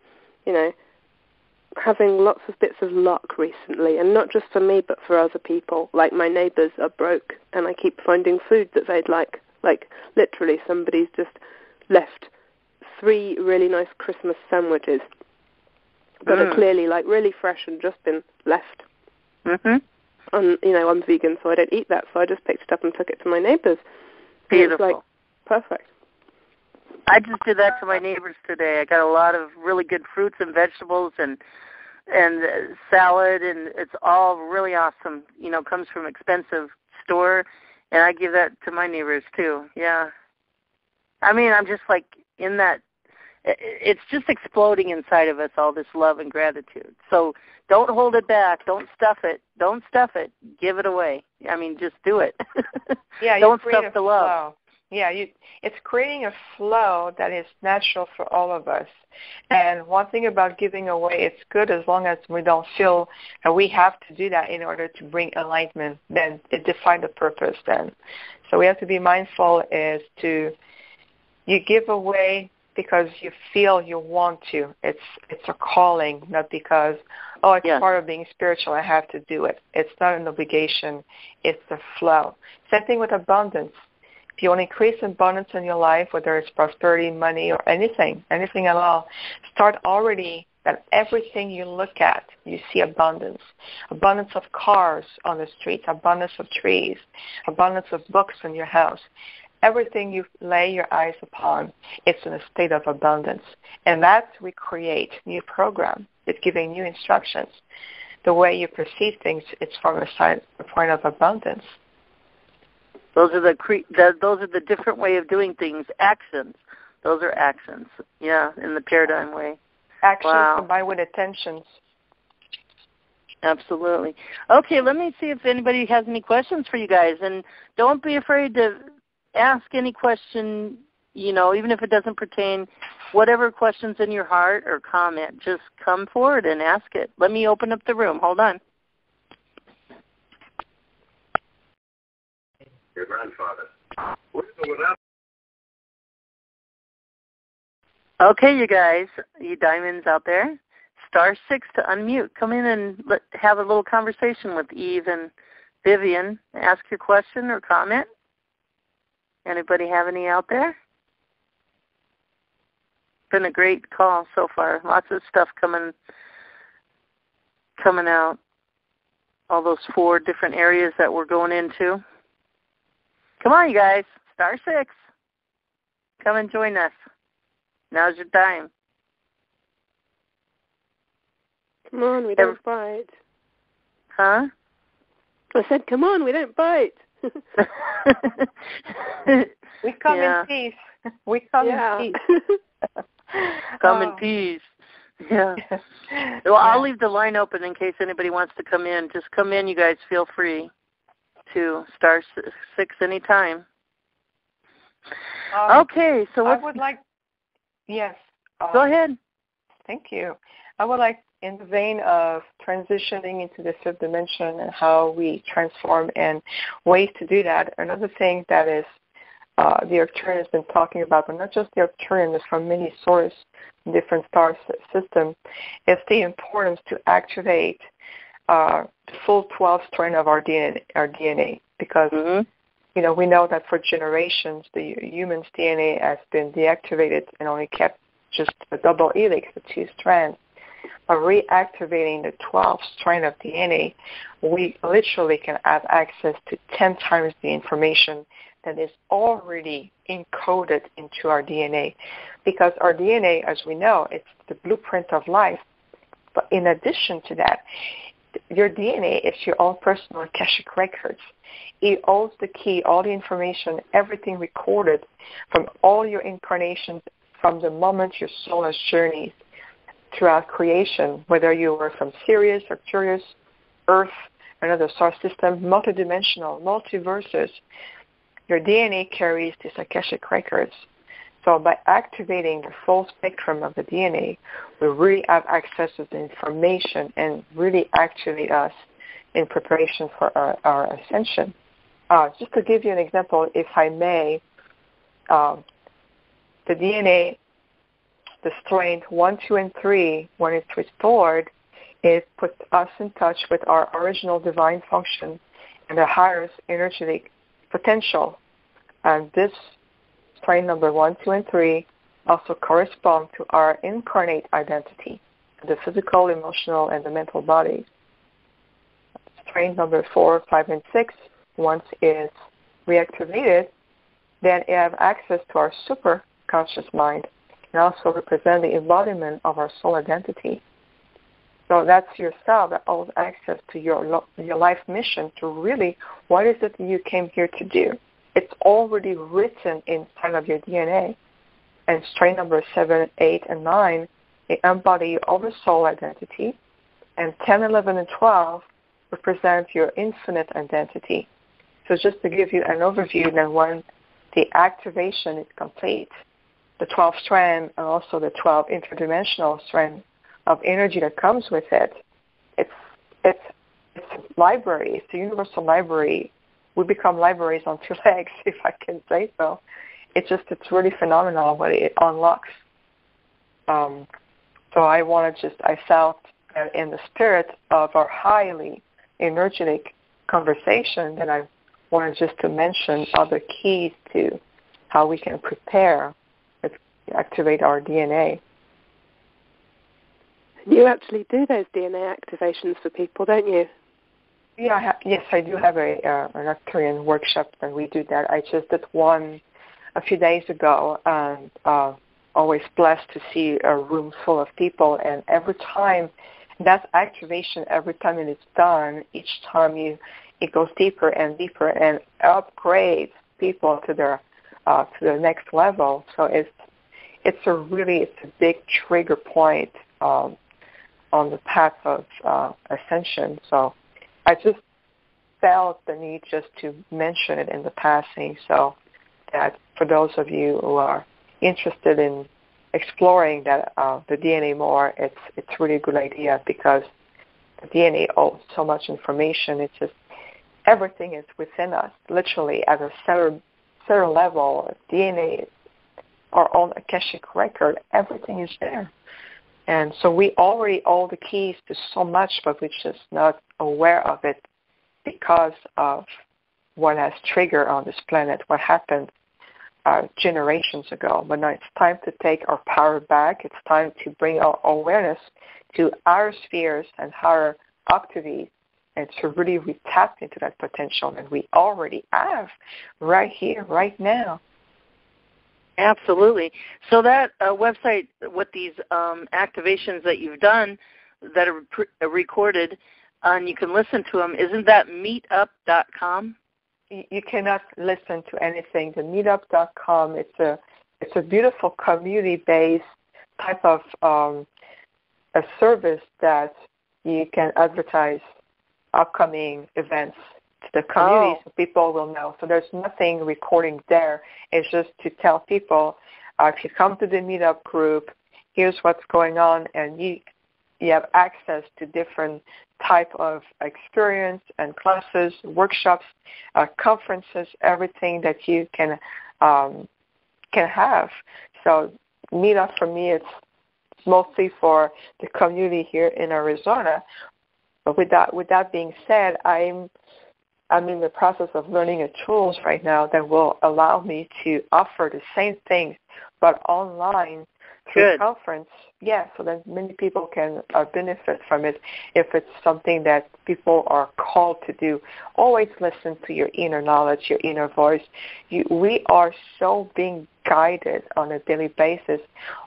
having lots of bits of luck recently, and not just for me, but for other people. Like my neighbours are broke, and I keep finding food that they'd like. Like, literally, somebody's just left 3 really nice Christmas sandwiches that are clearly, really fresh and just been left. Mm-hmm. And, I'm vegan, so I don't eat that, so I just picked it up and took it to my neighbours. Beautiful. It's perfect. I just did that to my neighbors today. I got a lot of really good fruits and vegetables and salad, and it's all really awesome. Comes from an expensive store, and I give that to my neighbors too. Yeah. I mean, I'm just in that. It's just exploding inside of us, all this love and gratitude. So don't hold it back. Don't stuff it. Give it away. I mean, just do it. Yeah, don't stuff the love. Flow. Yeah, it's creating a flow that is natural for all of us. And one thing about giving away, it's good as long as we don't feel that we have to do that in order to bring enlightenment. Then it defines the purpose then. So we have to be mindful you give away because you feel you want to. It's a calling, not because, it's part of being spiritual, I have to do it. It's not an obligation. It's the flow. Same thing with abundance. If you want to increase abundance in your life, whether it's prosperity, money, or anything at all, start already that everything you look at, you see abundance. Abundance of cars on the streets, abundance of trees, abundance of books in your house. Everything you lay your eyes upon, it's in a state of abundance. And that we create new program. It's giving new instructions. The way you perceive things, it's from a point of abundance. Those are the different way of doing things. Actions. Those are actions. Yeah, in the paradigm way. Actions combined with attentions. Absolutely. Okay, let me see if anybody has any questions for you guys. And don't be afraid to ask any question, even if it doesn't pertain, whatever question's in your heart or comment, just come forward and ask it. Let me open up the room. Hold on. Your grandfather. Okay, you guys, you diamonds out there, *6 to unmute. Come in and have a little conversation with Eve and Vivian. Ask your question or comment. Anybody have any out there? Been a great call so far. Lots of stuff coming out. All those 4 different areas that we're going into. Come on, you guys. *6. Come and join us. Now's your time. Come on, we don't bite. Huh? I said, come on, we don't bite. We come in peace. We come in peace. Come in peace. Yeah. Well, I'll leave the line open in case anybody wants to come in. Just come in, you guys. Feel free to star 6 anytime. Okay, so I would like. Yes. Go ahead. Thank you. I would like, in the vein of transitioning into the fifth dimension and how we transform and ways to do that, another thing that is the Arcturian has been talking about, but not just the Arcturian, it's from many sources, different star systems, is the importance to activate the full 12 strain of our DNA because, you know, we know that for generations the human's DNA has been deactivated and only kept just a double helix, the 2 strands. By reactivating the 12 strain of DNA, we literally can have access to 10 times the information that is already encoded into our DNA. Because our DNA, as we know, it's the blueprint of life. But in addition to that, your DNA is your own personal Akashic records. It holds the key, all the information, everything recorded from all your incarnations from the moment your soul has journeyed throughout creation, whether you were from Sirius, Arcturus, Earth, another star system, multidimensional, multiverses, your DNA carries these Akashic records. So by activating the full spectrum of the DNA, we really have access to the information and really activate us in preparation for our ascension. Just to give you an example, if I may, the DNA, the strain 1, 2, and 3, when it's restored, it puts us in touch with our original divine function and the highest energetic potential. And this strain number 1, 2, and 3 also correspond to our incarnate identity, the physical, emotional, and the mental bodies. Strain number 4, 5, and 6, once it is reactivated, then you have access to our super conscious mind and also represent the embodiment of our soul identity. So that's yourself that holds access to your life mission to really, what is it you came here to do? It's already written inside of your DNA. And strain number 7, 8, and 9, they embody your oversoul identity. And 10, 11, and 12 represent your infinite identity. So just to give you an overview, then when the activation is complete, the 12 strand and also the 12 interdimensional strand of energy that comes with it, it's a library. It's a universal library. We become libraries on 2 legs, if I can say so. It's really phenomenal what it unlocks. So I felt in the spirit of our highly energetic conversation that I wanted just to mention other keys to how we can prepare to activate our DNA. You actually do those DNA activations for people, don't you? Yeah, yes, I do have an Arcturian workshop, and we do that. I just did one a few days ago, and always blessed to see a room full of people. And every time, that activation, every time it is done, each time it goes deeper and deeper and upgrades people to their to the next level. So it's a big trigger point on the path of ascension. So I just felt the need just to mention it in the passing, so that for those of you who are interested in exploring that the DNA more, it's really a good idea because the DNA holds so much information. It's just everything is within us, literally at a cellular level. DNA, our own Akashic record, everything is there. And so we already hold the keys to so much, but we're just not aware of it because of what has triggered on this planet, what happened generations ago. But now it's time to take our power back. It's time to bring our awareness to our spheres and higher octaves and to really tap into that potential that we already have right here, right now. Absolutely. So that website with these activations that you've done that are recorded and you can listen to them, isn't that meetup.com? You cannot listen to anything. The meetup.com, it's a beautiful community-based type of a service that you can advertise upcoming events to the community so people will know. So there's nothing recording there. It's just to tell people, if you come to the meetup group, here's what's going on, and you have access to different type of experience and classes, workshops, conferences, everything that you can have. So meetup for me, it's mostly for the community here in Arizona. But with that being said, I'm in the process of learning a tools right now that will allow me to offer the same thing, but online through conference. Yeah, so that many people can benefit from it if it's something that people are called to do. Always listen to your inner knowledge, your inner voice. We are so being guided on a daily basis.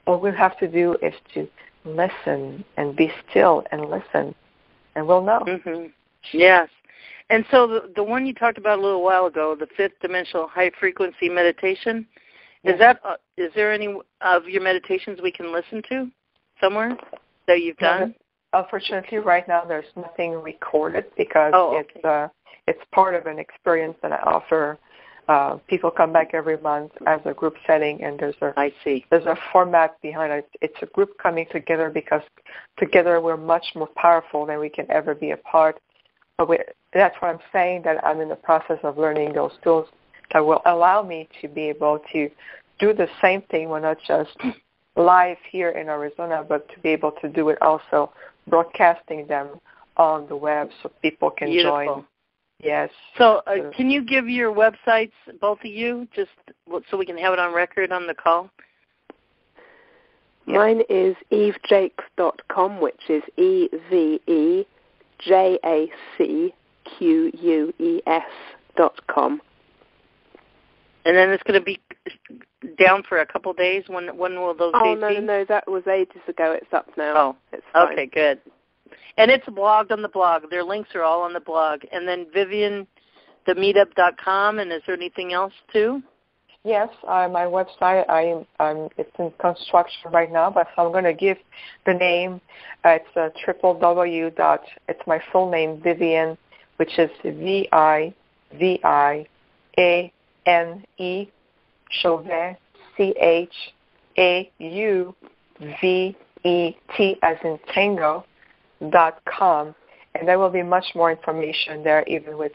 All we have to do is to listen and be still and listen, and we'll know. Mm-hmm. Yes. And so the one you talked about a little while ago, the fifth dimensional high frequency meditation, is there any of your meditations we can listen to somewhere that you've done? Unfortunately, right now there's nothing recorded because it's part of an experience that I offer. People come back every month as a group setting, and there's a format behind it. It's a group coming together because together we're much more powerful than we can ever be apart. But that's what I'm saying, that I'm in the process of learning those tools that will allow me to be able to do the same thing. We're not just live here in Arizona, but to be able to do it also broadcasting them on the web so people can join. Yes. So can you give your websites, both of you, just so we can have it on record on the call? Mine is evejakes.com, which is EVEJACQUES.com. And then it's going to be down for a couple of days. When will those days be? No, that was ages ago. It's up now. It's fine. Okay, good. And it's blogged on the blog. Their links are all on the blog. And then Vivian, themeetup.com, and is there anything else too? Yes, my website, it's in construction right now, but I'm going to give the name. It's www. It's my full name, Vivian, which is VIVIANE, Chauvet, CHAUVET as in tango.com, and there will be much more information there, even with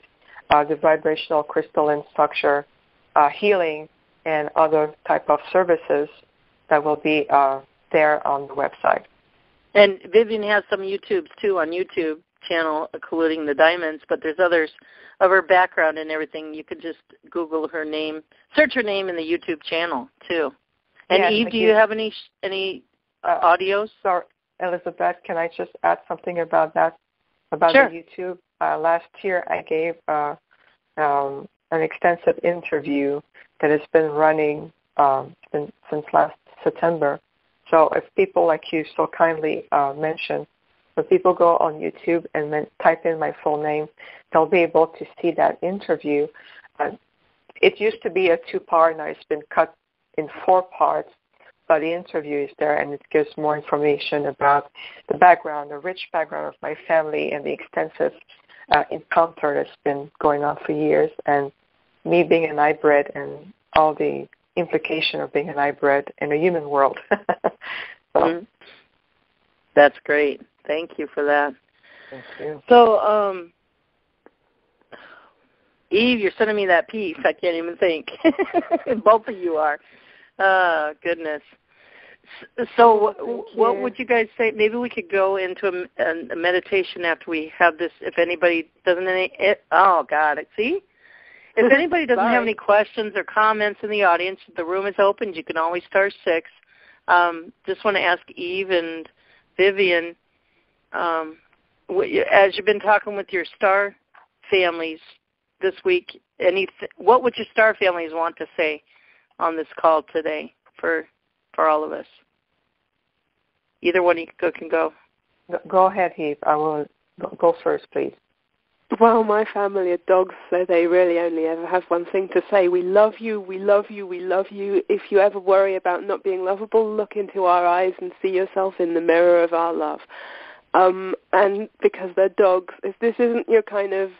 the vibrational crystalline structure, healing, and other type of services that will be there on the website. And Vivian has some YouTubes too on YouTube channel, including the diamonds, but there's others of her background and everything. You could just Google her name, search her name in the YouTube channel too. And Eve, do you have any audios? Sorry, Elizabeth, can I just add something about that, about Sure. the YouTube? Last year I gave an extensive interview that has been running since last September. So if people like you so kindly mentioned, when people go on YouTube and then type in my full name, they'll be able to see that interview. It used to be a 2-part, now it's been cut in 4 parts, but the interview is there, and it gives more information about the background, the rich background of my family, and the extensive encounter that's been going on for years, and me being an hybrid and all the implication of being an hybrid in a human world. That's great. Thank you for that. Thank you. So, Eve, you're sending me that piece. I can't even think. Both of you are. Goodness. So what would you guys say? Maybe we could go into a meditation after we have this. If anybody doesn't oh, God, see? If anybody doesn't have any questions or comments in the audience, the room is open. You can always star 6. Just want to ask Eve and Vivian, as you've been talking with your star families this week, what would your star families want to say on this call today for all of us? Either one of you can go. Go ahead, Heath. I will go first, please. Well, my family are dogs, so they really only ever have one thing to say. We love you, we love you, we love you. If you ever worry about not being lovable, look into our eyes and see yourself in the mirror of our love. And because they're dogs, if this isn't your kind of,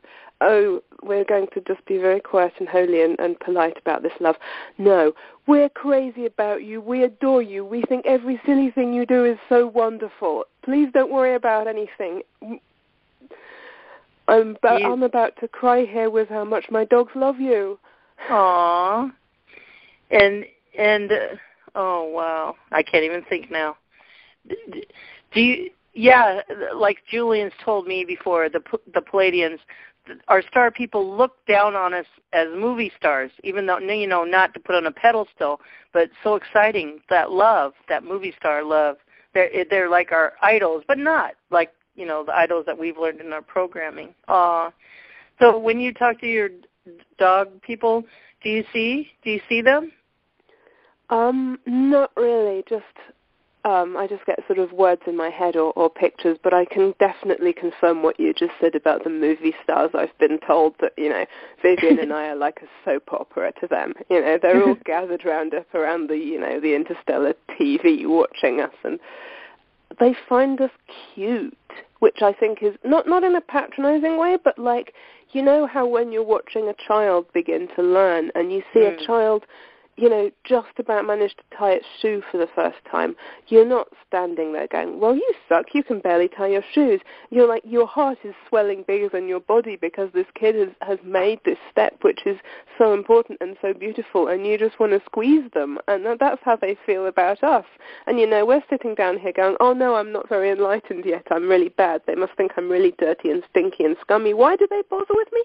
oh, we're going to just be very quiet and holy and polite about this love. No, we're crazy about you. We adore you. We think every silly thing you do is so wonderful. Please don't worry about anything. I'm about to cry here with how much my dogs love you. Aww. And oh, wow. I can't even think now. Do you, yeah, like Julian's told me before, the Palladians, our star people look down on us as movie stars, even though, not to put on a pedestal, but so exciting, that love, that movie star love. They're like our idols, but not like, the idols that we've learned in our programming. So when you talk to your dog people, do you see them? Not really. I just get sort of words in my head or pictures, but I can definitely confirm what you just said about the movie stars. I've been told that, Vivian and I are like a soap opera to them. They're all gathered around the interstellar TV watching us, and they find us cute, which I think is not in a patronizing way, but like, how when you're watching a child begin to learn and you see a child, just about manage to tie its shoe for the first time, you're not standing there going, well, you suck, you can barely tie your shoes. You're like, your heart is swelling bigger than your body because this kid has made this step, which is so important and so beautiful, and you just want to squeeze them. And that's how they feel about us. And, we're sitting down here going, oh, no, I'm not very enlightened yet. I'm really bad. They must think I'm really dirty and stinky and scummy. Why do they bother with me?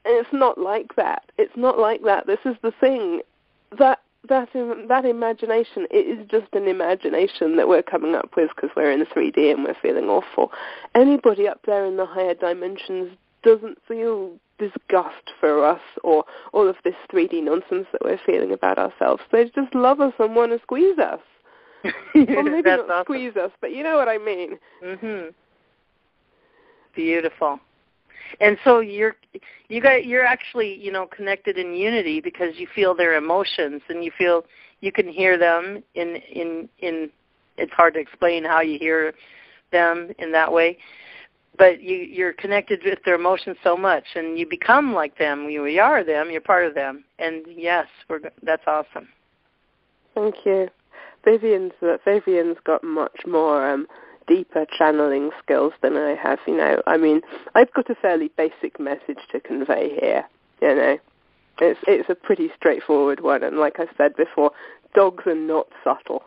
And it's not like that. It's not like that. This is the thing. That imagination, it is just an imagination that we're coming up with because we're in 3D and we're feeling awful. Anybody up there in the higher dimensions doesn't feel disgust for us or all of this 3D nonsense that we're feeling about ourselves. They just love us and want to squeeze us. Well, maybe not awesome. Squeeze us, but you know what I mean. Mhm. Beautiful. And so you're actually, connected in unity because you feel their emotions and you feel you can hear them in it's hard to explain how you hear them in that way, but you're connected with their emotions so much and you become like them. We are them, you're part of them. And yes, that's awesome. Thank you. Vivian's got much more deeper channeling skills than I have, I've got a fairly basic message to convey here, It's a pretty straightforward one, and like I said before, dogs are not subtle.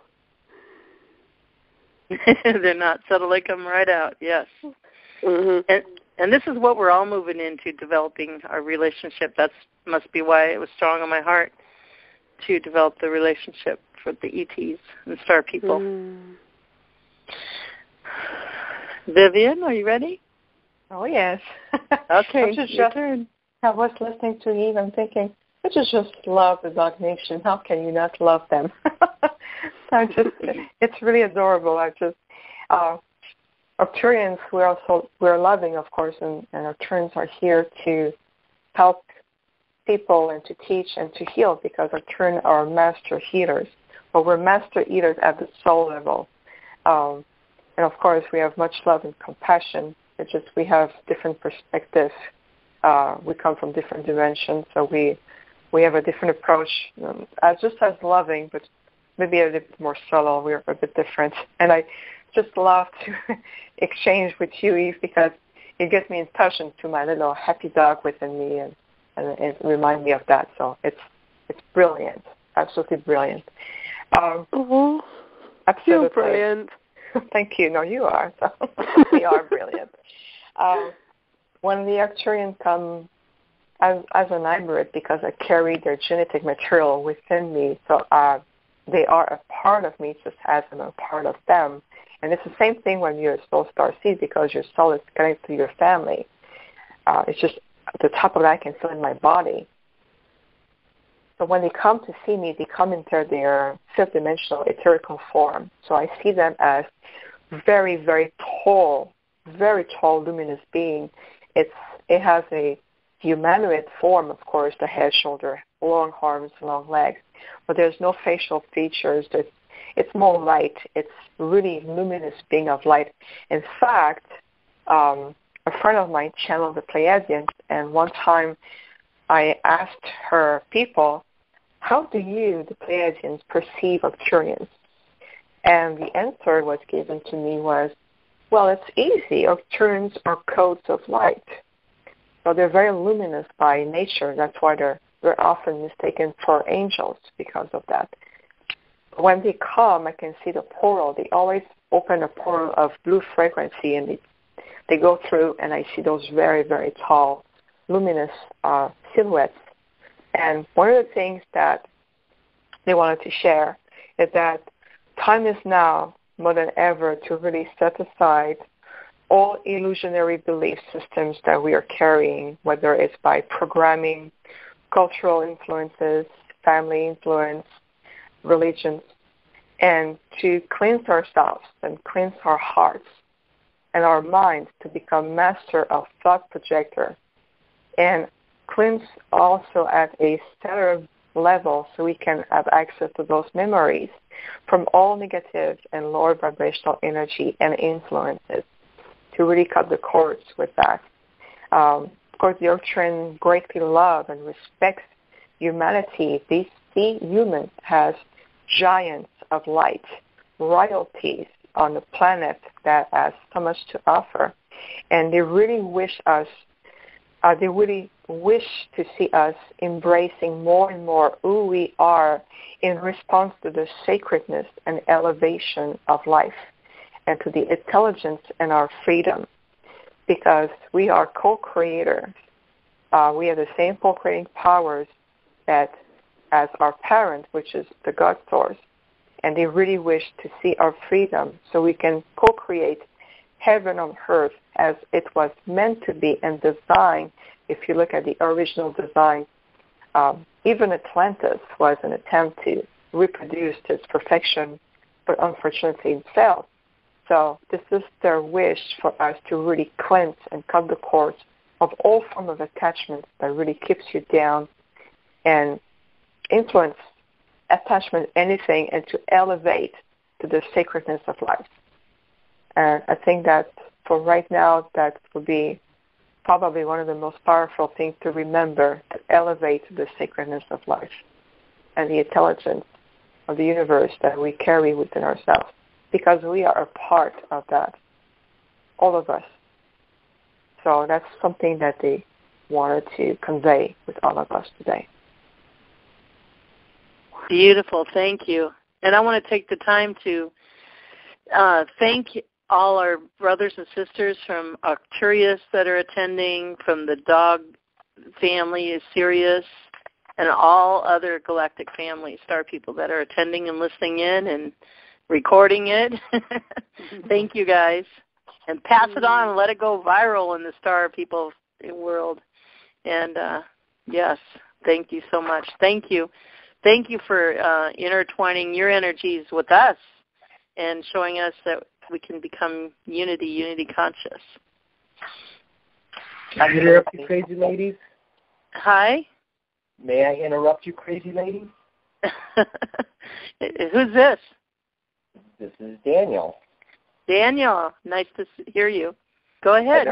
They're not subtle, they come right out, yes. Mm-hmm. And this is what we're all moving into, developing our relationship. That must be why it was strong on my heart to develop the relationship for the ETs and star people. Vivian, are you ready? Oh, yes. Okay, I was listening to Eve and thinking, I just love the dog nation. How can you not love them? It's really adorable. Arcturians, we're loving, of course, and Arcturians are here to help people and to teach and to heal because Arcturians are master healers. But we're master healers at the soul level. And, of course, we have much love and compassion. It's just we have different perspectives. We come from different dimensions, so we have a different approach. Just as loving, but maybe a little bit more subtle. We're a bit different. And I just love to exchange with you, Eve, because it gets me in touch into my little happy dog within me, and it reminds me of that. So it's brilliant, absolutely brilliant. Absolutely. You're brilliant. Thank you. No, you are. So we are brilliant. When the Arcturians come as an hybrid, because I carry their genetic material within me, so they are a part of me just as I'm a part of them. And it's the same thing when you're a soul star seed, because your soul is connected to your family. It's just at the top of that I can feel in my body. So when they come to see me, they come into their fifth-dimensional etherical form. So I see them as very, very tall luminous being. It has a humanoid form, of course, the head, shoulder, long arms, long legs, but there's no facial features. It's more light. It's really luminous being of light. In fact, a friend of mine channeled the Pleiadians, and one time I asked her people, how do you, the Pleiadians, perceive Arcturians? And the answer was given to me was, well, it's easy. Arcturians are codes of light. So they're very luminous by nature. That's why they're often mistaken for angels because of that. When they come, I can see the portal. They always open a portal of blue frequency, and they go through, and I see those very, very tall, luminous silhouettes. And one of the things that they wanted to share is that time is now more than ever to really set aside all illusionary belief systems that we are carrying, whether it's by programming, cultural influences, family influence, religions, and to cleanse ourselves and cleanse our hearts and our minds to become master of thought projector, and cleanse also at a stellar level so we can have access to those memories from all negative and lower vibrational energy and influences, to really cut the cords with that. Of course, the Arcturian greatly love and respects humanity. They see humans as giants of light, royalties on the planet that has so much to offer. And they really wish to see us embracing more and more who we are in response to the sacredness and elevation of life and to the intelligence and our freedom, because we are co-creators. We have the same co-creating powers as our parent, which is the God source, and they really wish to see our freedom so we can co-create heaven on earth as it was meant to be and designed. If you look at the original design, even Atlantis was an attempt to reproduce its perfection, but unfortunately it failed. So this is their wish for us to really cleanse and cut the cords of all form of attachment that really keeps you down and influence attachment, anything, and to elevate to the sacredness of life. And I think that for right now, that would be probably one of the most powerful things to remember, to elevate the sacredness of life and the intelligence of the universe that we carry within ourselves, because we are a part of that, all of us. So that's something that they wanted to convey with all of us today. Beautiful. Thank you. And I want to take the time to thank all our brothers and sisters from Arcturus that are attending, from the dog family, Sirius, and all other galactic family, star people that are attending and listening in and recording it. Thank you, guys. And pass it on and let it go viral in the star people world. And, yes, thank you so much. Thank you. Thank you for intertwining your energies with us and showing us that we can become unity conscious. Can I interrupt you, crazy ladies? Hi? May I interrupt you, crazy ladies? Who's this? This is Daniel. Daniel, nice to hear you. Go ahead.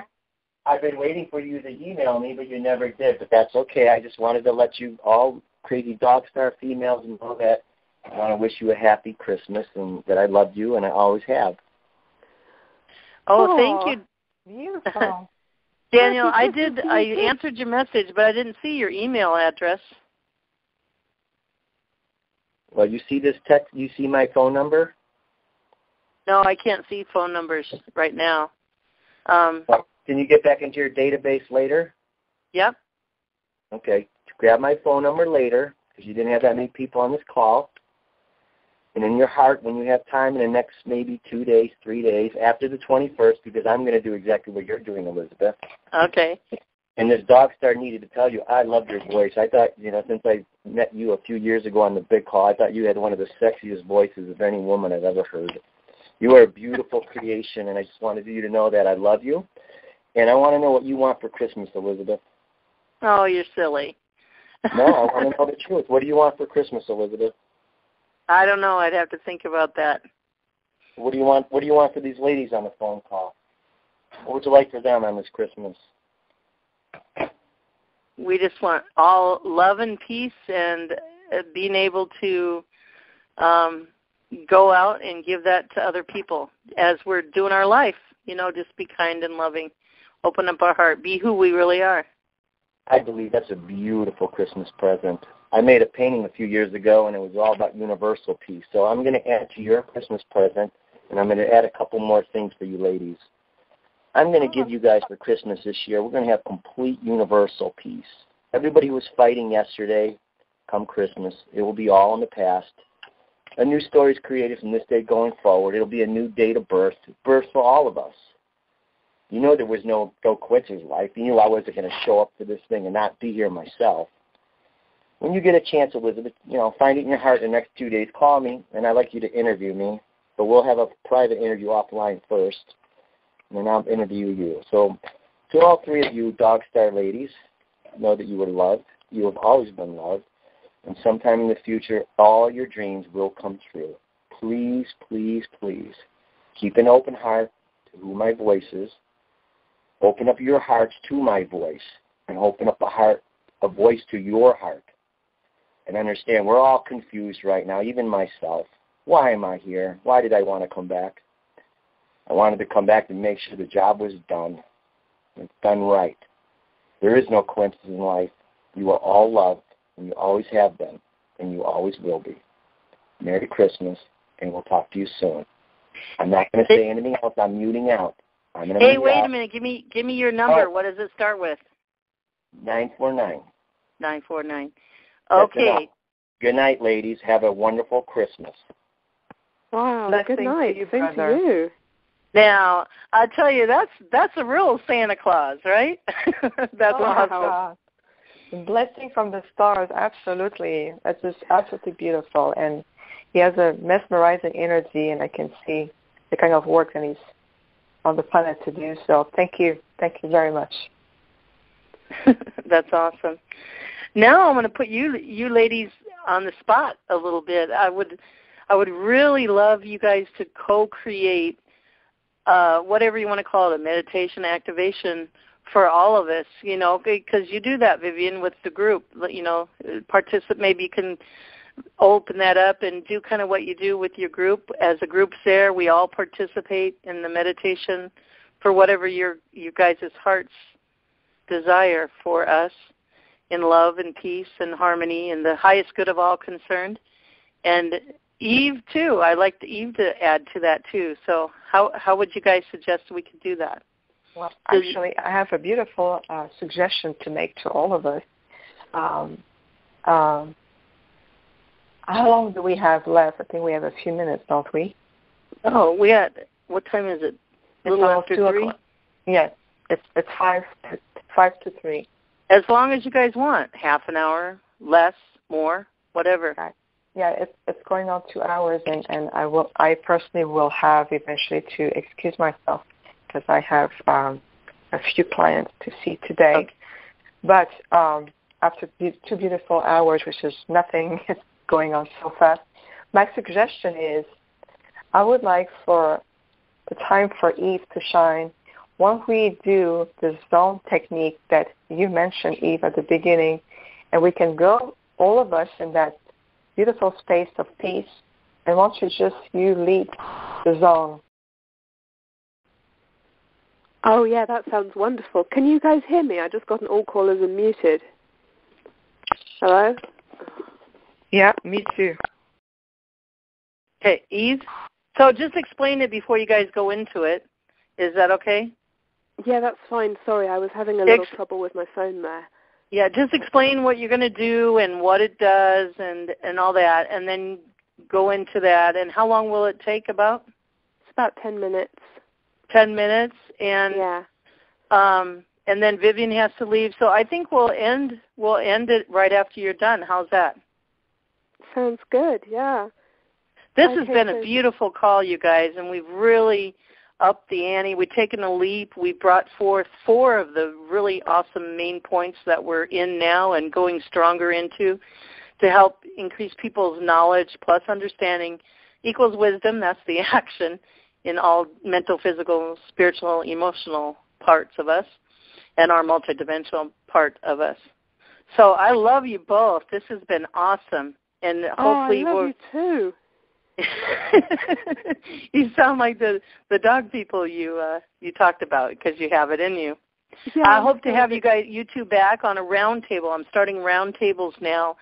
I've been waiting for you to email me, but you never did, but that's okay. I just wanted to let you all crazy dog star females know that I want to wish you a happy Christmas and that I love you and I always have. Oh, thank you. Beautiful. Daniel, I answered your message, but I didn't see your email address. Well, you see this text? You see my phone number? No, I can't see phone numbers right now. Well, can you get back into your database later? Yep. Okay. Grab my phone number later, because you didn't have that many people on this call. And in your heart, when you have time in the next maybe 2 days, 3 days, after the 21st, because I'm going to do exactly what you're doing, Elizabeth. Okay. And this dog star needed to tell you, I love your voice. I thought, since I met you a few years ago on the big call, I thought you had one of the sexiest voices of any woman I've ever heard. You are a beautiful creation, and I just wanted you to know that I love you. And I want to know what you want for Christmas, Elizabeth. Oh, you're silly. No, I want to know the truth. What do you want for Christmas, Elizabeth? I don't know. I'd have to think about that. What do you want? What do you want for these ladies on the phone call? What would you like for them on this Christmas? We just want all love and peace and being able to go out and give that to other people as we're doing our life. Just be kind and loving. Open up our heart. Be who we really are. I believe that's a beautiful Christmas present. I made a painting a few years ago, and it was all about universal peace. So I'm going to add to your Christmas present, and I'm going to add a couple more things for you ladies. I'm going to give you guys for Christmas this year, we're going to have complete universal peace. Everybody was fighting yesterday. Come Christmas, it will be all in the past. A new story is created from this day going forward. It'll be a new date of birth for all of us. There was no quits in life. You knew I wasn't going to show up to this thing and not be here myself. When you get a chance, Elizabeth, find it in your heart in the next 2 days, call me, and I'd like you to interview me. But we'll have a private interview offline first, and then I'll interview you. So to all three of you dog star ladies, know that you were loved. You have always been loved. And sometime in the future, all your dreams will come true. Please, please, please, keep an open heart to who my voice is. Open up your hearts to my voice, and open up a voice to your heart. And understand, we're all confused right now, even myself. Why am I here? Why did I want to come back? I wanted to come back to make sure the job was done. It's done right. There is no coincidence in life. You are all loved, and you always have been, and you always will be. Merry Christmas, and we'll talk to you soon. I'm not going to say anything else. I'm muting out. Hey, wait a minute. Give me your number. What does it start with? 949. 949. Okay. Good night, ladies. Have a wonderful Christmas. Wow. Good night. Same to you. Now, I tell you, that's a real Santa Claus, right? That's awesome. Blessing from the stars, absolutely. That's just absolutely beautiful. And he has a mesmerizing energy, and I can see the kind of work that he's on the planet to do. So thank you very much. That's awesome. Now I'm going to put you ladies on the spot a little bit. I would really love you guys to co-create whatever you want to call it, a meditation activation for all of us, because you do that, Vivian, with the group. Participate. Maybe you can open that up and do kind of what you do with your group. As a group's there, we all participate in the meditation for whatever your guys' heart's desire for us in love and peace and harmony and the highest good of all concerned. And Eve, too. I'd like Eve to add to that, too. So how would you guys suggest we could do that? Well, actually, I have a beautiful suggestion to make to all of us. How long do we have left? I think we have a few minutes, don't we? Oh, what time is it? A little after 3? Yes, it's 5 to 3. As long as you guys want, half an hour, less, more, whatever. Right. Yeah, it's going on 2 hours, and I personally will have eventually to excuse myself because I have a few clients to see today. Okay. But after 2 beautiful hours, which is nothing, it's going on so fast. My suggestion is I would like for the time for Eve to shine. Once we do the zone technique that you mentioned, Eve, at the beginning, and we can go, all of us, in that beautiful space of peace, and once you lead the zone. Oh, yeah, that sounds wonderful. Can you guys hear me? I just got an all callers unmuted. Hello? Yeah, me too. Okay, Eve? So just explain it before you guys go into it. Is that okay? Yeah, that's fine. Sorry, I was having a little trouble with my phone there. Yeah, just explain what you're going to do and what it does and all that, and then go into that. And how long will it take about? It's about 10 minutes. 10 minutes? And yeah. and then Vivian has to leave. So I think we'll end it right after you're done. How's that? Sounds good, yeah. This has been a beautiful call, you guys, and we've really upped the ante. We've taken a leap. We brought forth 4 of the really awesome main points that we're in now and going stronger into to help increase people's knowledge plus understanding equals wisdom. That's the action in all mental, physical, spiritual, emotional parts of us and our multidimensional part of us. So I love you both. This has been awesome. And hopefully I love you too. You sound like the dog people you talked about because you have it in you. Yeah, I hope to have you two back on a round table. I'm starting round tables now,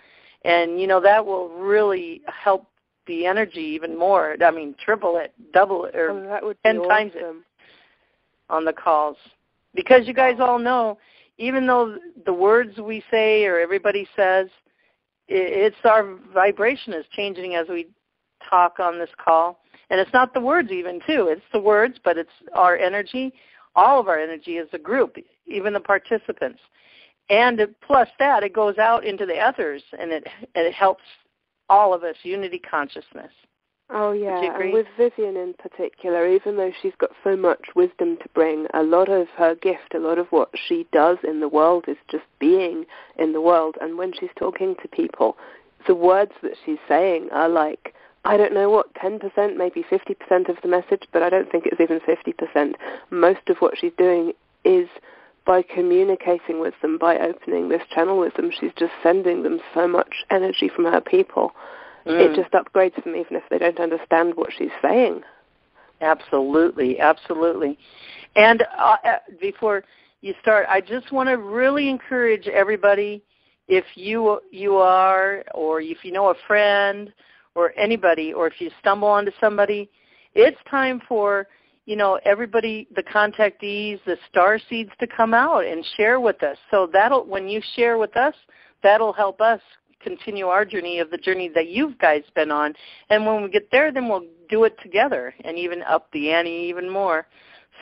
and that will really help the energy even more. I mean, triple it, double it, or that would 10 be times awesome. it on the calls. Because you guys all know, even though the words we say or everybody says, it's our vibration is changing as we talk on this call. And it's not the words even, too. It's the words, but it's our energy, all of our energy as a group, even the participants. And plus that, it goes out into the ethers, and it helps all of us, unity consciousness. Oh, yeah, and with Vivian in particular, even though she's got so much wisdom to bring, a lot of her gift, a lot of what she does in the world is just being in the world. And when she's talking to people, the words that she's saying are like, I don't know what, 10%, maybe 50% of the message, but I don't think it's even 50%. Most of what she's doing is by communicating with them, by opening this channel with them, she's just sending them so much energy from her people. It just upgrades them even if they don't understand what she's saying. Absolutely, absolutely. And before you start, I just want to really encourage everybody, if you are, or if you know a friend or anybody, or if you stumble onto somebody, it's time for, everybody, the contactees, the starseeds to come out and share with us. So when you share with us, that'll help us continue our journey of the journey that you guys been on. And when we get there, then we'll do it together and even up the ante even more.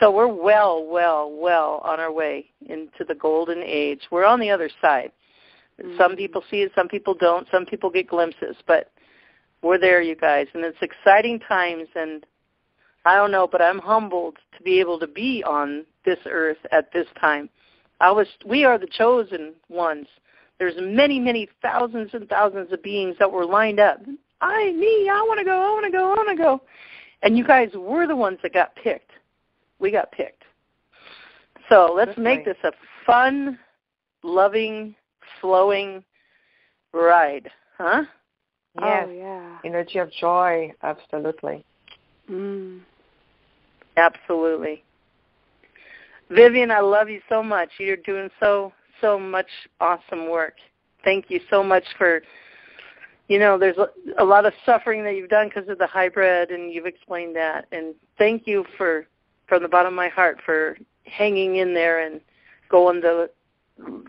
So we're well on our way into the golden age. We're on the other side. Some people see it, some people don't, some people get glimpses, but we're there, you guys. And it's exciting times, and I don't know, but I'm humbled to be able to be on this earth at this time. We are the chosen ones. There's many, many thousands and thousands of beings that were lined up. I want to go. And you guys were the ones that got picked. We got picked. So let's make this a fun, loving, flowing ride. Huh? Yes. Oh, yeah. Energy of joy, absolutely. Absolutely. Vivian, I love you so much. You're doing so much awesome work. Thank you so much for, there's a lot of suffering that you've done because of the hybrid, and you've explained that. And thank you from the bottom of my heart for hanging in there and going the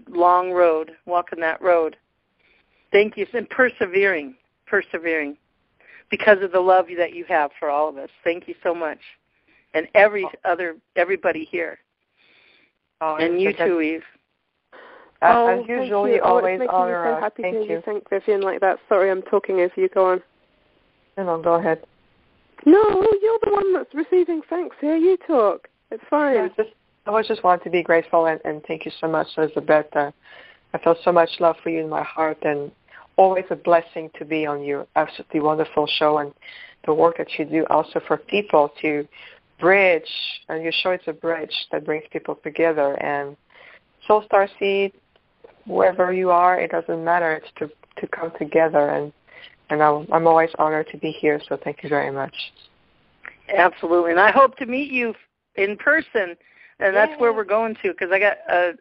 long road, walking that road. Thank you, and persevering, because of the love that you have for all of us. Thank you so much. And everybody here. Oh, and you too, Eve. As usual, you always honor us. So happy Thank to you. Thank Vivian like that. Sorry, I'm talking over you. Go on. No, go ahead. No, you're the one that's receiving thanks here. You talk. It's fine. Yeah, I just wanted to be grateful and thank you so much, Elizabeth. I feel so much love for you in my heart, and always a blessing to be on your absolutely wonderful show, and the work that you do also for people to bridge, and your show is a bridge that brings people together. And Soul Starseed, wherever you are, it doesn't matter. It's to come together, and I'm always honored to be here, so thank you very much. Absolutely, and I hope to meet you in person, and that's where we're going to, because I got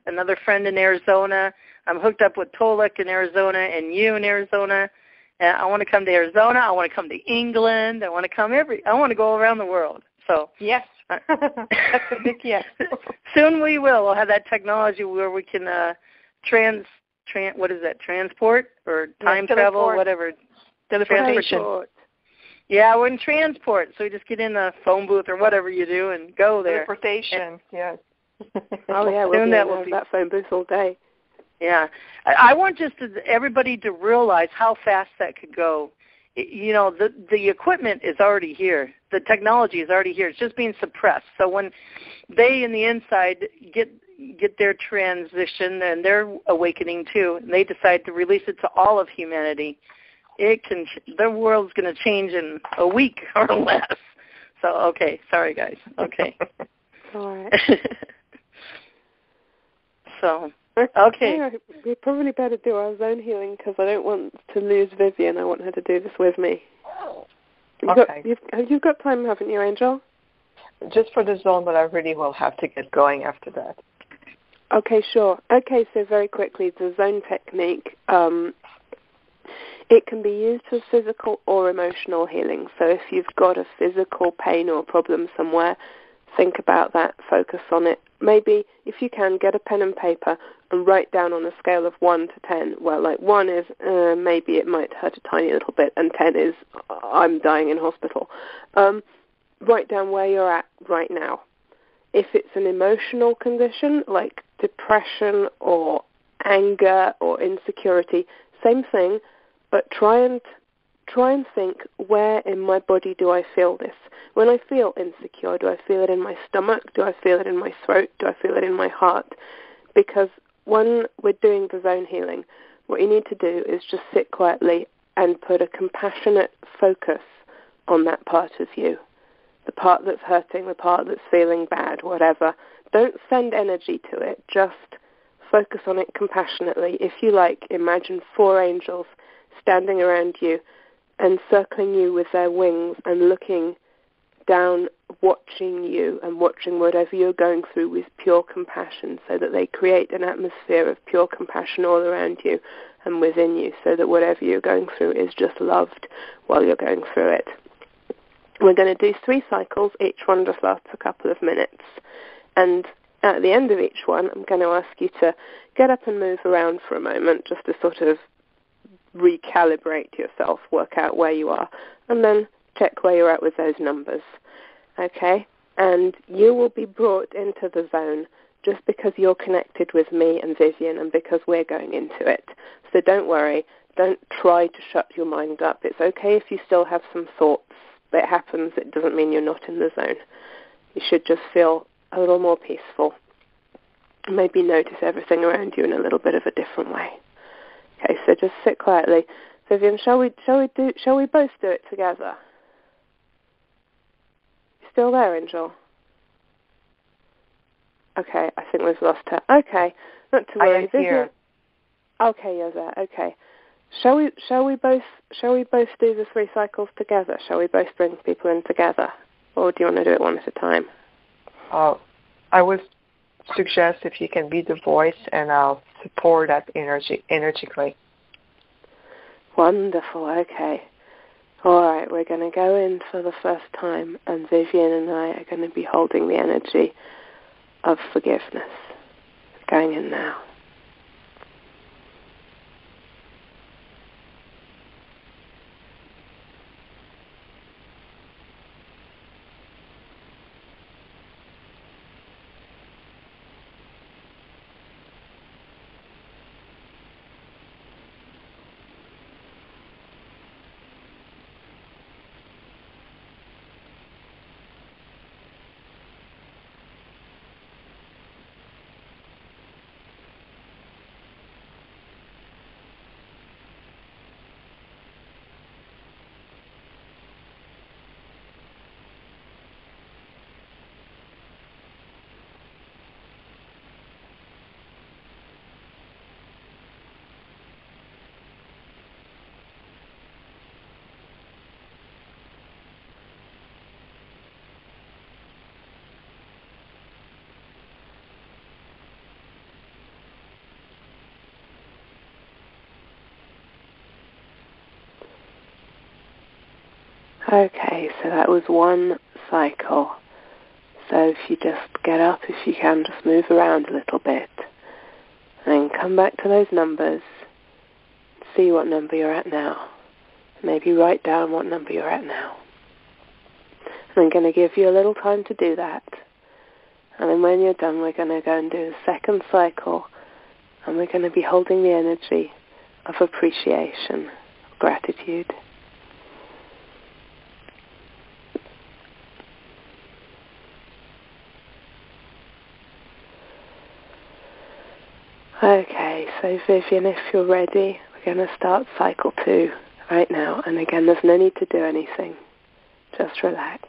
another friend in Arizona. I'm hooked up with Tele in Arizona and you in Arizona, and I want to come to Arizona. I want to come to England. I want to go around the world. So yes, that's a big yes. Soon we will. We'll have that technology where we can transport or time travel, whatever. Teleportation. Yeah, we're in transport, so we just get in a phone booth or whatever you do and go there. Teleportation, yes. Oh, yeah, we'll soon be that in will be that phone booth all day. Yeah. I want just everybody to realize how fast that could go. You know, the equipment is already here. The technology is already here. It's just being suppressed. So when they in the inside get their transition and their awakening too, and they decide to release it to all of humanity, the world's going to change in a week or less. So, okay. Sorry, guys. Okay. All right. So... Okay. Yeah, we probably better do our zone healing because I don't want to lose Vivian. I want her to do this with me. You've got time, haven't you, Angel? Just for the zone, but I really will have to get going after that. Okay, sure. Okay, so very quickly, the zone technique, it can be used for physical or emotional healing. So if you've got a physical pain or problem somewhere, think about that, focus on it. Maybe, if you can, get a pen and paper and write down on a scale of 1 to 10. Well, like 1 is maybe it might hurt a tiny little bit, and 10 is I'm dying in hospital. Write down where you're at right now. If it's an emotional condition, like depression or anger or insecurity, same thing, but try and think, where in my body do I feel this? When I feel insecure, do I feel it in my stomach? Do I feel it in my throat? Do I feel it in my heart? Because when we're doing the zone healing, what you need to do is just sit quietly and put a compassionate focus on that part of you, the part that's hurting, the part that's feeling bad, whatever. Don't send energy to it. Just focus on it compassionately. If you like, imagine 4 angels standing around you, encircling you with their wings and looking down, watching you and watching whatever you're going through with pure compassion, so that they create an atmosphere of pure compassion all around you and within you, so that whatever you're going through is just loved while you're going through it. We're going to do 3 cycles. Each one just lasts a couple of minutes. And at the end of each one, I'm going to ask you to get up and move around for a moment, just to sort of recalibrate yourself, work out where you are, and then check where you're at with those numbers. Okay? And you will be brought into the zone just because you're connected with me and Vivian and because we're going into it. So don't worry. Don't try to shut your mind up. It's okay if you still have some thoughts. It happens. It doesn't mean you're not in the zone. You should just feel a little more peaceful. Maybe notice everything around you in a little bit of a different way. Okay, so just sit quietly. Vivian, shall we both do it together? You still there, Angel? Okay, I think we've lost her. Okay, not to worry. I am here. Okay, you're there. Okay. Shall we both do the 3 cycles together? Shall we both bring people in together? Or do you want to do it one at a time? I would suggest if you can be the voice, and I'll support that energetically. Wonderful, okay. All right, we're going to go in for the first time, and Vivian and I are going to be holding the energy of forgiveness. Going in now. Okay, so that was 1 cycle. So if you just get up, if you can, just move around a little bit. And come back to those numbers. See what number you're at now. Maybe write down what number you're at now. I'm going to give you a little time to do that. And then when you're done, we're going to go and do the second cycle, and we're going to be holding the energy of appreciation, gratitude. Okay, so Vivian, if you're ready, we're going to start cycle 2 right now. And again, there's no need to do anything. Just relax.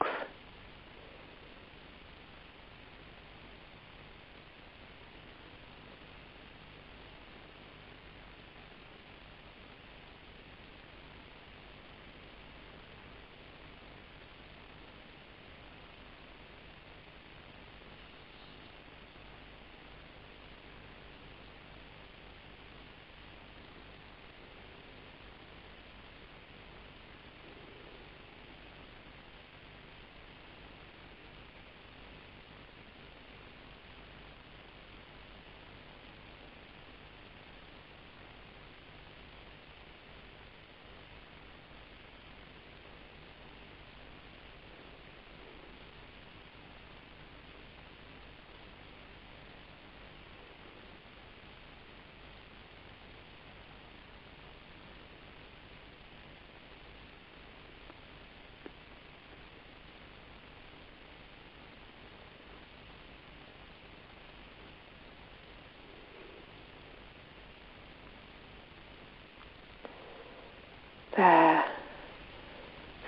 There.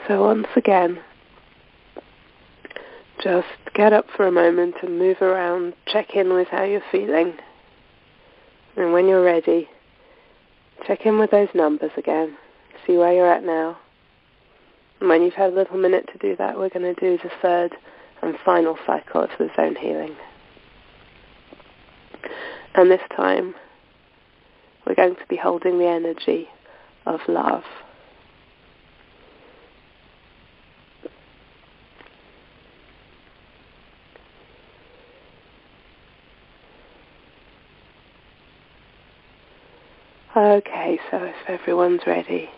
So once again, just get up for a moment and move around, check in with how you're feeling. And when you're ready, check in with those numbers again, see where you're at now. And when you've had a little minute to do that, we're going to do the third and final cycle of the zone healing. And this time, we're going to be holding the energy of love. Okay, so if everyone's ready,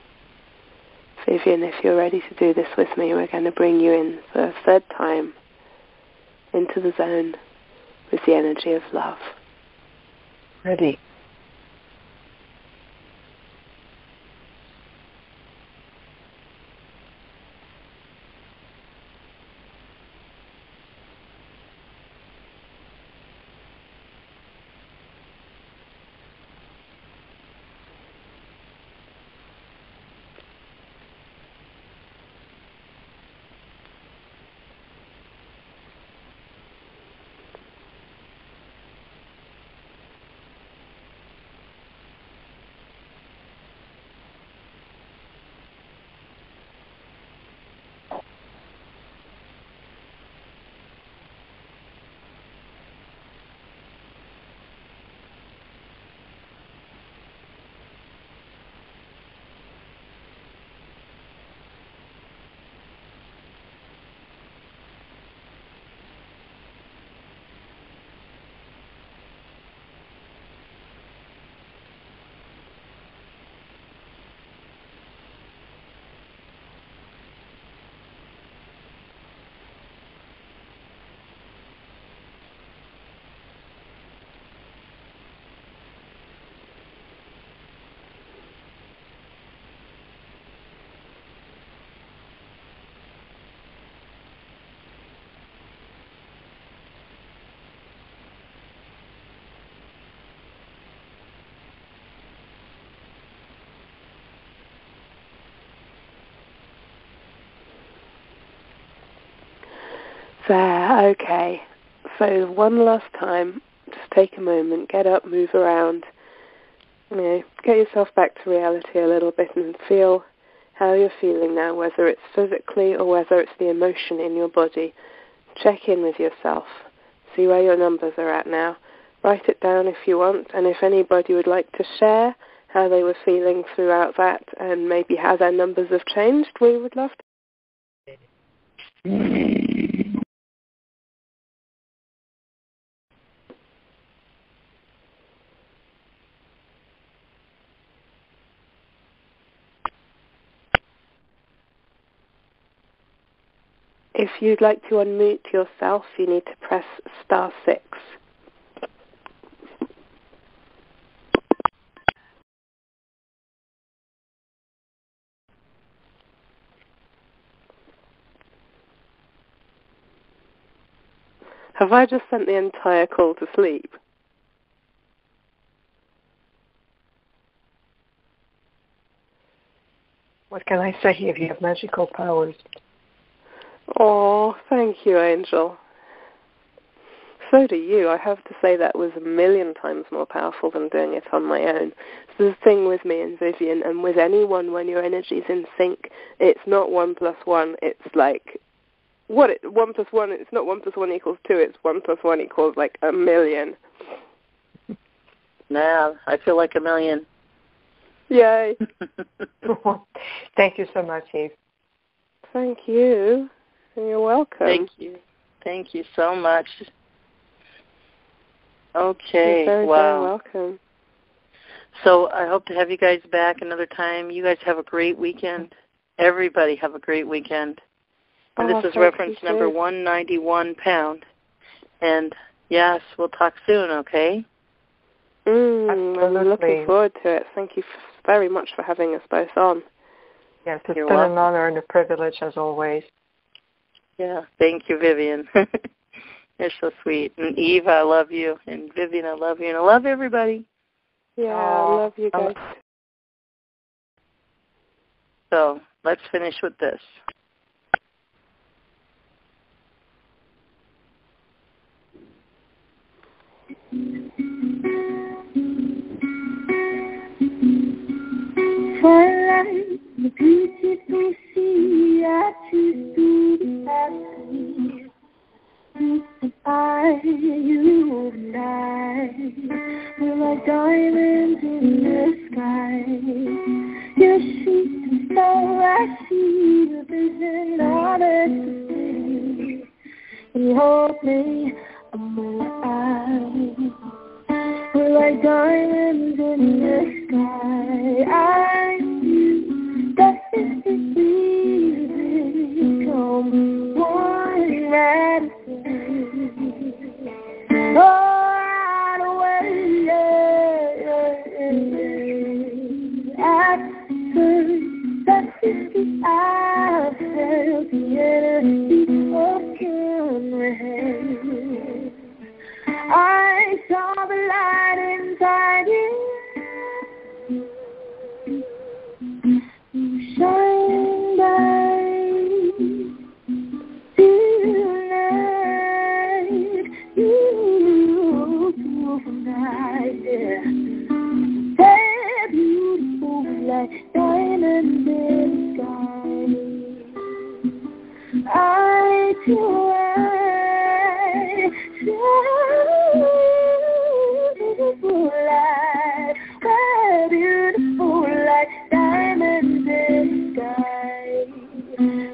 Vivian, if you're ready to do this with me, we're going to bring you in for a third time into the zone with the energy of love. Ready. There, okay. So one last time, just take a moment, get up, move around, get yourself back to reality a little bit and feel how you're feeling now, whether it's physically or whether it's the emotion in your body. Check in with yourself, see where your numbers are at now. Write it down if you want, and if anybody would like to share how they were feeling throughout that and maybe how their numbers have changed, we would love to. If you'd like to unmute yourself, you need to press *6. Have I just sent the entire call to sleep? What can I say if you have magical powers? Oh, thank you, Angel. So do you. I have to say that was 1,000,000 times more powerful than doing it on my own. So the thing with me and Vivian, and with anyone when your energy's in sync, it's not 1 + 1, it's like, 1 + 1, it's not 1 + 1 = 2, it's 1 + 1 = like 1,000,000. Nah, I feel like 1,000,000. Yay. Thank you so much, Eve. Thank you. You're welcome. Thank you. Thank you so much. Okay, You're very, wow. very welcome. So I hope to have you guys back another time. You guys have a great weekend. Everybody have a great weekend. And this is reference number 191 pound. And yes, we'll talk soon, okay? I'm looking forward to it. Thank you very much for having us both on. Yes, it's been an honor and a privilege as always. Yeah, thank you, Vivian. You're so sweet. And Eve, I love you. And Vivian, I love you. And I love everybody. Yeah, I love you guys. So let's finish with this. Twilight, the beautiful sea, I choose to be happy. You and I, we're like diamonds in the sky. Your sheets and snow, I see the vision of ecstasy. You hold me, I'm alive. We're like diamonds in the sky. I knew that if we become one medicine. Oh, right away, at first, that if I felt the energy of chemistry. I saw the light inside you, shine bright tonight. You tonight, yeah. They're beautiful like diamonds in the sky. I too. Beautiful light, we're beautiful like diamonds in the sky.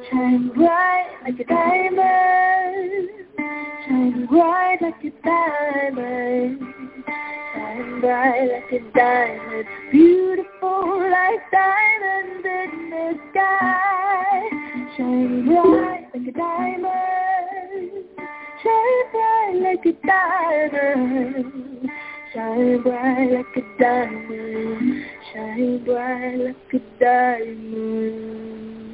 Shine bright like a diamond, shine bright like a diamond, shine bright like a diamond. Beautiful like diamonds in the sky. Shine bright like a diamond, shine bright like a diamond, shine bright like a diamond, shine bright like a diamond.